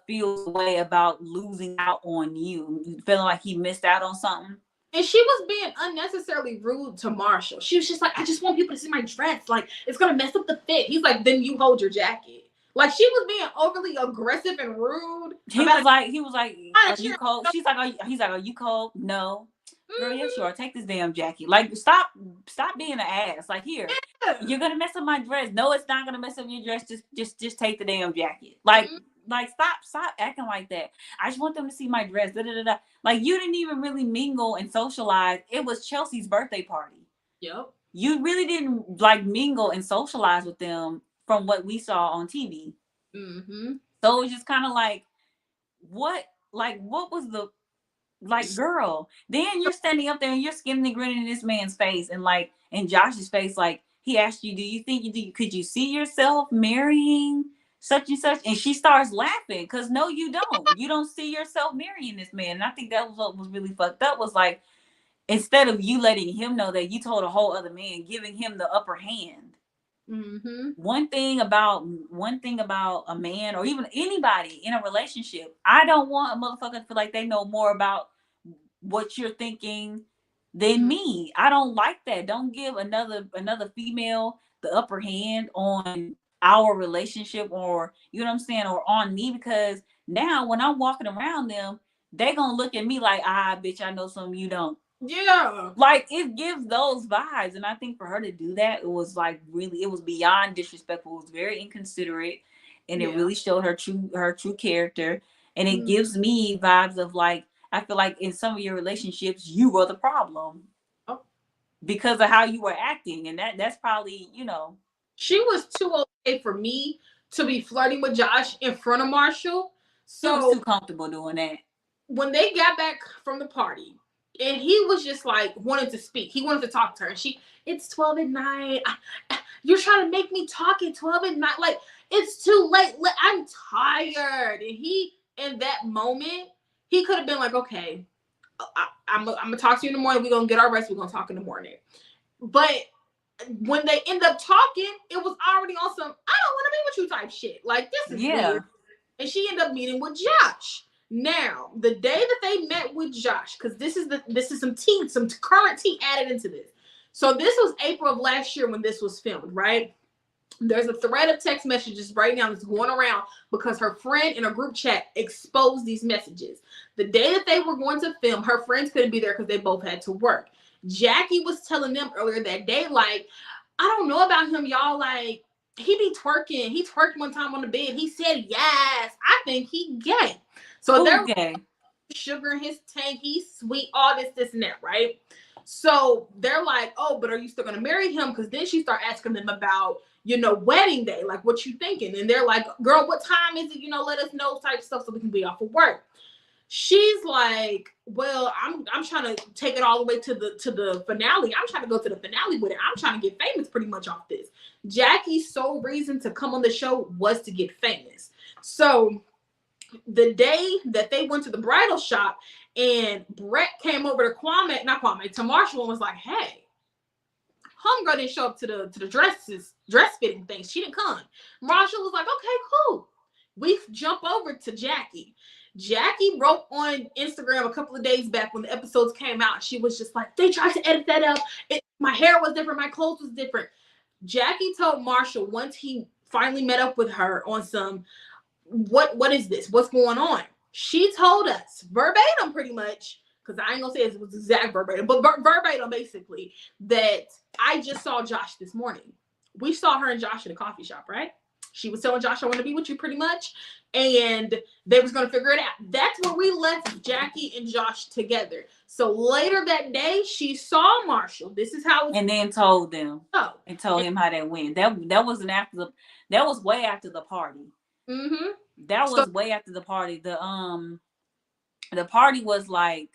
feels a way about losing out on you, feeling like he missed out on something. And she was being unnecessarily rude to Marshall. She was just like, I just want people to see my dress. Like, it's going to mess up the fit. He's like, then you hold your jacket. Like, she was being overly aggressive and rude. He was like, are you cold? He's like, are you cold? No. Girl, yes, you are. Take this damn jacket. Like, stop being an ass. Like, here, you're going to mess up my dress. No, it's not going to mess up your dress. Just take the damn jacket. Like, like, stop acting like that. I just want them to see my dress. Da, da, da, da. Like, you didn't even really mingle and socialize. It was Chelsea's birthday party. Yep. You really didn't like mingle and socialize with them from what we saw on TV. So it was just kind of like, what was the, like, girl? Then you're standing up there and you're skinning and grinning in this man's face, and like in Josh's face, like he asked you, do you think could you see yourself marrying such and such? And she starts laughing because no, you don't see yourself marrying this man. And I think that was what was really fucked up, was like, instead of you letting him know that you told a whole other man, giving him the upper hand. One thing about a man, or even anybody in a relationship, I don't want a motherfucker to feel like they know more about what you're thinking than me. I don't like that. Don't give another female the upper hand on our relationship, or you know what I'm saying, or on me, because now when I'm walking around them, they gonna look at me like, bitch, I know something you don't. Yeah. Like, it gives those vibes. And I think for her to do that, it was like really, it was beyond disrespectful. It was very inconsiderate, and it really showed her true character. And it gives me vibes of like, I feel like in some of your relationships, you were the problem because of how you were acting. And that's probably, you know. She was too okay for me to be flirting with Josh in front of Marshall. So she was too comfortable doing that. When they got back from the party, and he was just like wanted to speak. He wanted to talk to her. And it's 12 at night. You're trying to make me talk at 12 at night. Like, it's too late. I'm tired. And he, in that moment, he could have been like, okay, I'm going to talk to you in the morning. We're going to get our rest. We're going to talk in the morning. But when they end up talking, it was already on some, I don't want to be with you type shit. Like, this is weird. And she ended up meeting with Josh. Now, the day that they met with Josh, because this is some current tea added into this. So this was April of last year when this was filmed, right? There's a thread of text messages right now that's going around because her friend in a group chat exposed these messages. The day that they were going to film, her friends couldn't be there because they both had to work. Jackie was telling them earlier that day, like, I don't know about him, y'all. Like, he be twerking. He twerked one time on the bed. He said yes. I think he gay. So they're gay. Sugar in his tank. He's sweet. All this and that, right? So they're like, oh, but are you still gonna marry him? Because then she started asking them about, wedding day. Like, what you thinking? And they're like, girl, what time is it? Let us know type stuff so we can be off of work. She's like, well, I'm trying to take it all the way to the finale. I'm trying to go to the finale with it. I'm trying to get famous pretty much off this. Jackie's sole reason to come on the show was to get famous. So the day that they went to the bridal shop and Brett came over to Marshall and was like, hey, homegirl didn't show up to the dress fitting thing. She didn't come. Marshall was like, okay, cool. We jump over to Jackie. Jackie wrote on Instagram a couple of days back when the episodes came out. She was just like, they tried to edit that out. My hair was different. My clothes was different. Jackie told Marshall once he finally met up with her on some, what is this? What's going on? She told us verbatim, pretty much, because I ain't gonna say it was exact verbatim, but verbatim basically, that I just saw Josh this morning. We saw her and Josh in a coffee shop, right? She was telling Josh, I want to be with you pretty much. And they was going to figure it out. That's where we left Jackie and Josh together. So later that day, she saw Marshall. This is how. And then told them. Oh. And told him how that went. That wasn't after that was way after the party. Mm-hmm. That was way after the party. The party was like,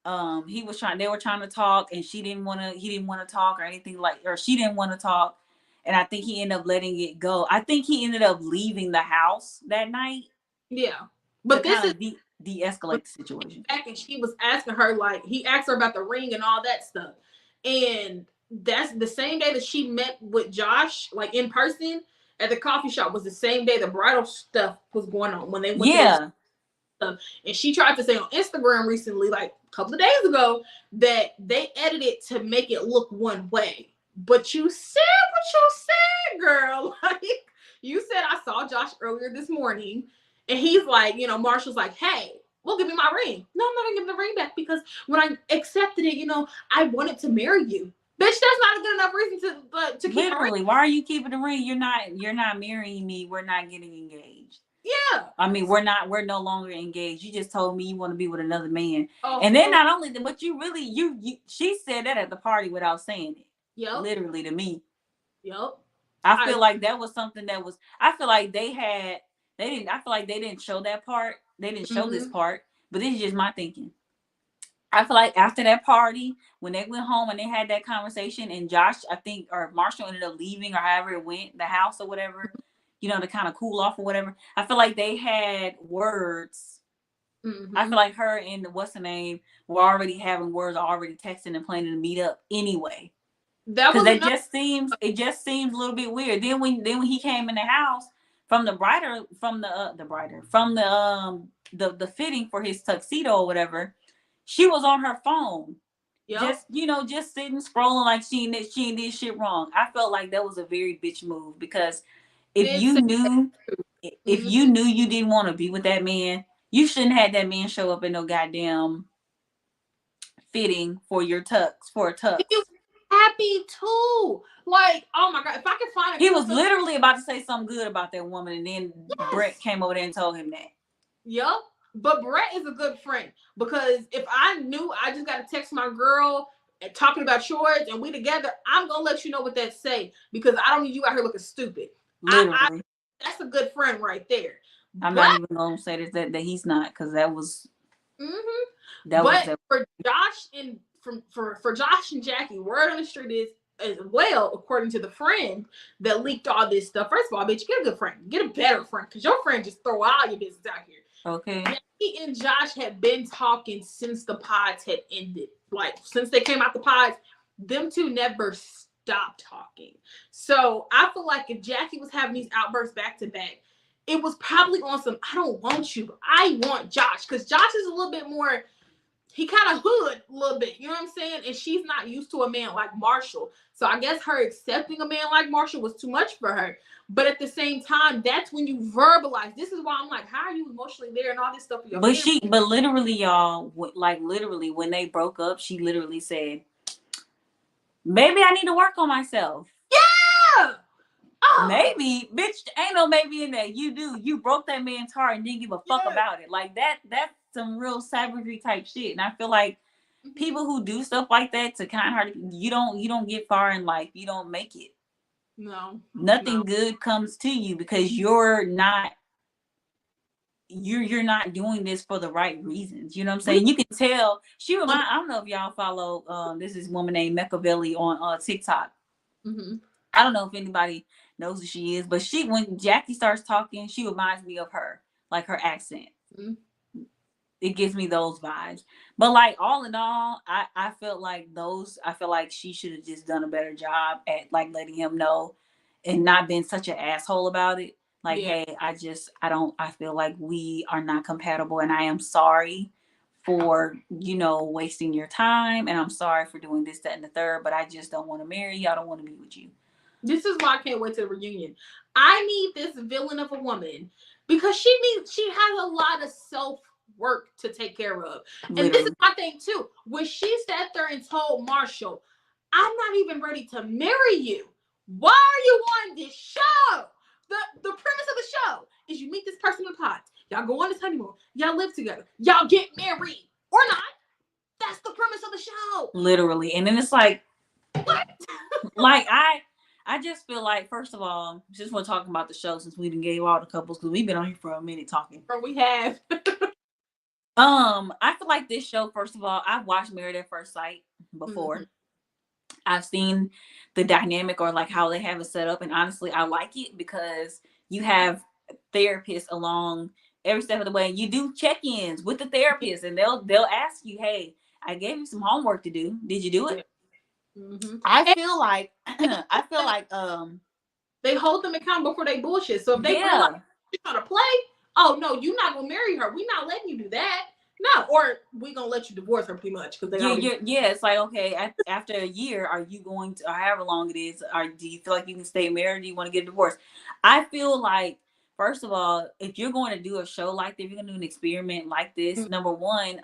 they were trying to talk and he didn't want to talk or anything or she didn't want to talk. And I think he ended up letting it go. I think he ended up leaving the house that night. Yeah. But this is de-escalate the situation. Back and she was asking her, like, he asked her about the ring and all that stuff. And that's the same day that she met with Josh, like in person at the coffee shop, was the same day the bridal stuff was going on when they went to stuff. And she tried to say on Instagram recently, like a couple of days ago, that they edited to make it look one way. But you said what you said, girl. Like, you said, I saw Josh earlier this morning, and he's like, Marshall's like, hey, well, give me my ring. No, I'm not gonna give the ring back because when I accepted it, I wanted to marry you. Bitch, that's not a good enough reason to keep. Literally, why are you keeping the ring? You're not marrying me. We're not getting engaged. Yeah. I mean, we're no longer engaged. You just told me you want to be with another man. Oh, and then not only that, but you really, she said that at the party without saying it. Yep. Literally to me. Yep. I feel like that was something that was, I feel like they didn't show that part. They didn't show this part, but this is just my thinking. I feel like after that party, when they went home and they had that conversation and Josh, I think, or Marshall ended up leaving or however it went, the house or whatever, to kind of cool off or whatever. I feel like they had words. Mm-hmm. I feel like her and what's the name were already having words, already texting and planning to meet up anyway. Because it just seems a little bit weird. Then when he came in the house from the fitting for his tuxedo or whatever, she was on her phone, just sitting scrolling like she did shit wrong. I felt like that was a very bitch move because if you knew you didn't want to be with that man, you shouldn't have that man show up in no goddamn fitting for your tux for a tux. Happy too. Like, oh my God, if I could find he was literally about to say something good about that woman, and then Brett came over there and told him that. Yep. But Brett is a good friend because if I knew I just got to text my girl and talking about yours and we together, I'm gonna let you know what that say because I don't need you out here looking stupid. Literally. That's a good friend right there. I'm not even gonna say that he's not because that was. Mm-hmm. For Josh and for Josh and Jackie, word on the street is as well, according to the friend that leaked all this stuff. First of all, bitch, get a good friend, get a better friend, because your friend just throw all your business out here. Okay. Jackie and Josh had been talking since the pods had ended. Like since they came out the pods, them two never stopped talking. So I feel like if Jackie was having these outbursts back to back, it was probably on some I don't want you, I want Josh, because Josh is a little bit more. He kind of hood a little bit, you know what I'm saying? And she's not used to a man like Marshall. So I guess her accepting a man like Marshall was too much for her. But at the same time, that's when you verbalize. This is why I'm like, how are you emotionally there and all this stuff? But literally, y'all, like literally when they broke up, she literally said, maybe I need to work on myself. Yeah! Oh. Maybe, bitch, ain't no maybe in there. You do. You broke that man's heart and didn't give a fuck about it. Like that's some real savagery type shit. And I feel like people who do stuff like that to kind of hurt, you don't get far in life. You don't make it. No, Nothing no. good comes to you because you're not doing this for the right reasons. You know what I'm We. saying? You can tell I don't know if y'all follow this is woman named Machiavelli on TikTok. Mm-hmm. I don't know if anybody knows who she is, but when Jackie starts talking, she reminds me of her, like her accent. Mm-hmm. It gives me those vibes. But like all in all, I feel like she should have just done a better job at like letting him know and not been such an asshole about it. Like, Yeah. hey, I feel like we are not compatible and I am sorry for, wasting your time and I'm sorry for doing this, that, and the third, but I just don't want to marry you. I don't want to be with you. This is why I can't wait to the reunion. I need this villain of a woman because she has a lot of self work to take care of. And this is Literally. my thing too. When she sat there and told Marshall, I'm not even ready to marry you. Why are you on this show? The premise of the show is you meet this person in the pot. Y'all go on this honeymoon. Y'all live together. Y'all get married. Or not. That's the premise of the show. Literally. And then it's like, What? like I just feel like, first of all, just want to talk about the show since we didn't gave all the couples because we've been on here for a minute talking. Or we have. I feel like this show, first of all, I've watched Married at First Sight before. Mm-hmm. I've seen the dynamic or like how they have it set up, and honestly, I like it because you have therapists along every step of the way. You do check-ins with the therapist, and they'll ask you, "Hey, I gave you some homework to do. Did you do it?" Yeah. Mm-hmm. I And feel like they hold them accountable for their bullshit. So if they realize yeah. you're trying to play, oh no, you're not gonna marry her. We're not letting you do that. No, or we gonna let you divorce her pretty much because they already. Yeah, it's like, okay, after a year, are you going to, or however long it is, or do you feel like you can stay married? Or do you want to get a divorce? I feel like, first of all, if you're going to do a show like this, if you're going to do an experiment like this, number one,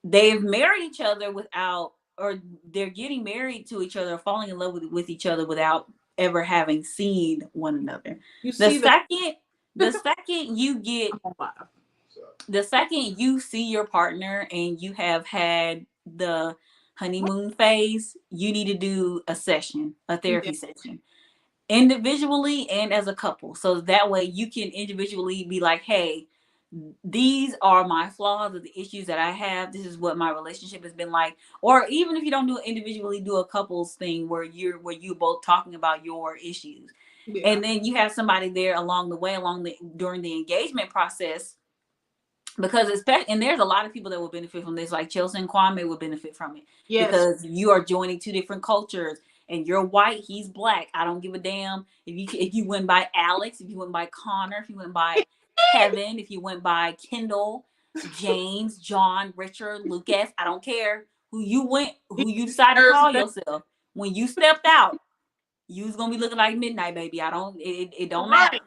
they've married each other without, or they're getting married to each other, falling in love with each other without ever having seen one another. You The see the. second, the second you get the second you see your partner and you have had the honeymoon phase, you need to do a Yeah, therapy session, individually and as a couple. So that way you can individually be like, hey, these are my flaws or the issues that I have. This is what my relationship has been like. Or even if you don't do it individually, do a couples thing where you both talking about your issues. yeah, And then you have somebody there along the way, during the engagement process, because especially, and there's a lot of people that will benefit from this, like Chelsea and Kwame would benefit from it, yes. because you are joining two different cultures and you're white, he's black. I don't give a damn if you went by Alex, if you went by Connor, if you went by Kevin, if you went by Kendall, James, John, Richard, Lucas. I don't care who you decide to call yourself. When you stepped out, you was gonna be looking like midnight, baby. It don't Right. matter.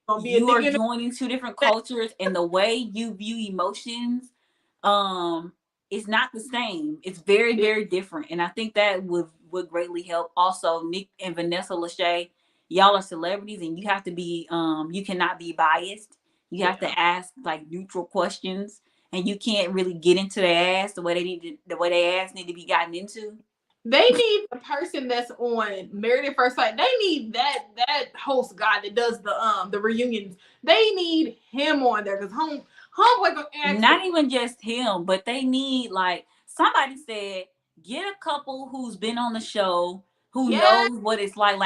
Gonna be a You are nigga in joining two different the. cultures, and the way you view emotions um is not the same. It's very, Yeah. very different, and I think that would greatly help. Also, Nick and Vanessa Lachey, y'all are celebrities and you have to be you cannot be biased. You have Yeah. to ask like neutral questions, and you can't really get into their ass the way they ass need to be gotten into. They need the person that's on Married at First Sight. They need that host guy that does the reunions. They need him on there because homeboy gonna ask Not them. even just him, but they need, like somebody said, get a couple who's been on the show, who Yeah, knows what it's like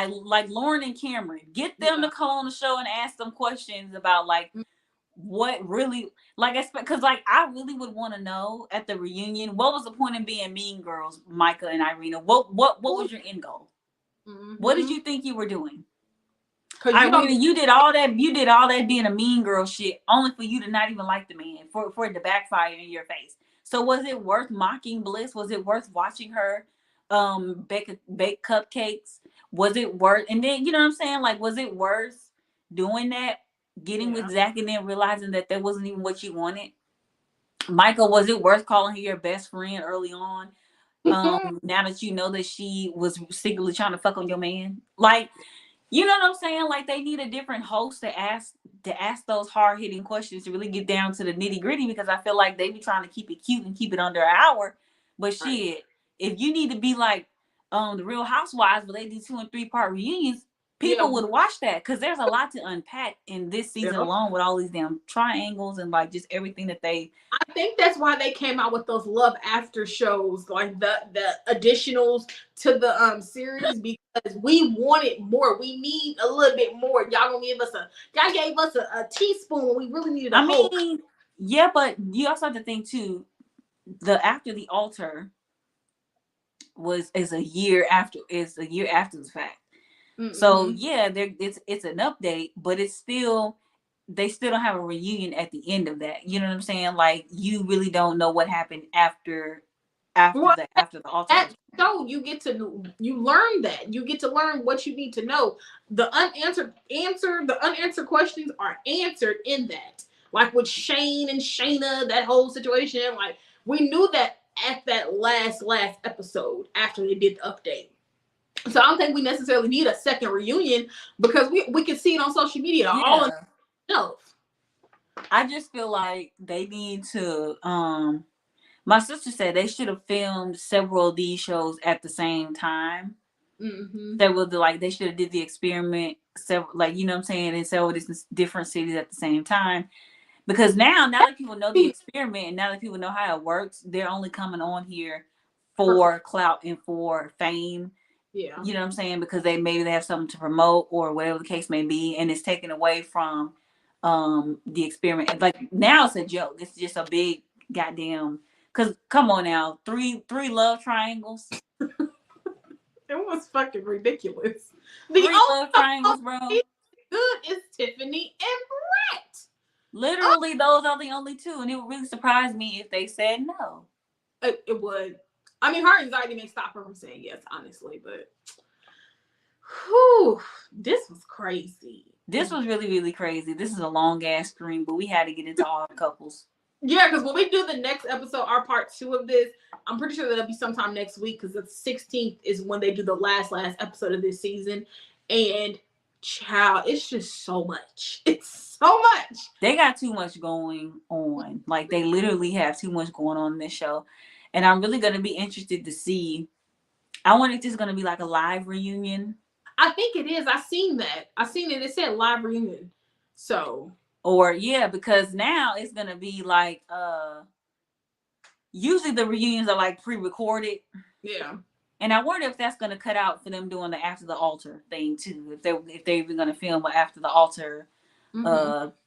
Lauren and Cameron. Get them yeah. to come on the show and ask them questions about like what really, like, because like I really would want to know at the reunion, what was the point of being mean girls, Micah and Irina? What was your end goal? What did Mm-hmm. you think you were doing? Cause you don't. Irina, you did all that being a mean girl shit only for you to not even like the man, for it to backfire in your face. So was it worth mocking Bliss? Was it worth watching her bake cupcakes? Was it worth, and then you know what I'm saying? Like, was it worth doing that? Getting Yeah. with Zach and then realizing that wasn't even what you wanted? Michael, was it worth calling her your best friend early on? Now that you know that she was secretly trying to fuck on your man? Like, you know what I'm saying? Like, they need a different host to ask those hard hitting questions to really get down to the nitty gritty, because I feel like they be trying to keep it cute and keep it under an hour. But Right. shit, if you need to be like the Real Housewives, where they do 2 and 3 part reunions, people Yeah. would watch that because there's a lot to unpack in this season Yeah. alone with all these damn triangles and like just everything that they. I think that's why they came out with those love after shows, like the additionals to the series, because we wanted more. We need a little bit more. Y'all gave us a teaspoon when we really needed a I whole. mean, yeah, but you also have to think too. The After the Altar is a year after the fact. So yeah, it's an update, but it's still they still don't have a reunion at the end of that. You know what I'm saying? Like you really don't know what happened after Well, the altar. that show you get to learn that you get to learn what you need to know. The unanswered questions are answered in that, like with Shane and Shayna, that whole situation. Like we knew that at that last episode after they did the update. So I don't think we necessarily need a second reunion because we can see it on social media all in itself. I just feel like they need to my sister said they should have filmed several of these shows at the same time. They should have did the experiment several, like, you know what I'm saying, in several different cities at the same time. Because now that people know the experiment and now that people know how it works, they're only coming on here for clout and for fame. Yeah. You know what I'm saying? Because they have something to promote or whatever the case may be, and it's taken away from the experiment. And like now it's a joke. It's just a big goddamn, because come on now, three love triangles. It was fucking ridiculous. Three love triangles, bro. Good is Tiffany and Brett. Literally, those are the only two, and it would really surprise me if they said no. It would. I mean, her anxiety may stop her from saying yes, honestly, but whew, this was crazy. This was really, really crazy. This is a long ass stream, but we had to get into all the couples. Yeah, because when we do the next episode, our part 2 of this, I'm pretty sure that'll be sometime next week because the 16th is when they do the last episode of this season. And child, it's just so much. It's so much. They got too much going on. Like they literally have too much going on in this show. And I'm really going to be interested to see. I wonder if this is going to be like a live reunion. I think it is. I seen that. I seen it. It said live reunion. So. Or yeah, because now it's going to be like, usually the reunions are like pre-recorded. Yeah. And I wonder if that's going to cut out for them doing the After the Altar thing too. If they're even going to film an After the Altar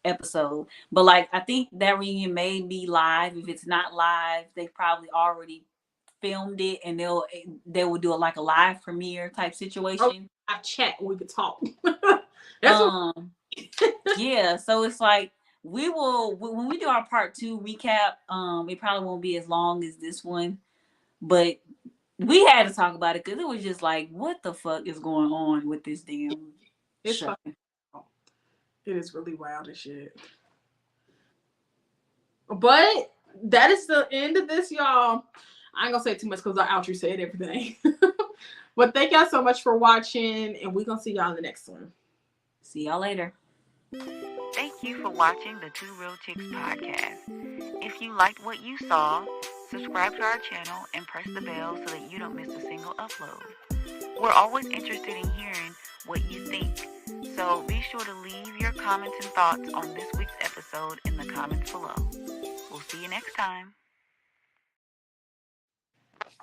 episode. But like I think that reunion may be live. If it's not live, they probably already filmed it and they will do it like a live premiere type situation. I chat, we could talk. Yeah, so it's like we will, when we do our part 2 recap, it probably won't be as long as this one, but we had to talk about it because it was just like, what the fuck is going on with this damn show? It is really wild as shit. But that is the end of this, y'all. I ain't gonna say too much because our outro said everything. But thank y'all so much for watching, and we're gonna see y'all in the next one. See y'all later. Thank you for watching the Two Real Chicks podcast. If you liked what you saw, subscribe to our channel and press the bell so that you don't miss a single upload. We're always interested in hearing what you think, so be sure to leave your comments and thoughts on this week's episode in the comments below. We'll see you next time.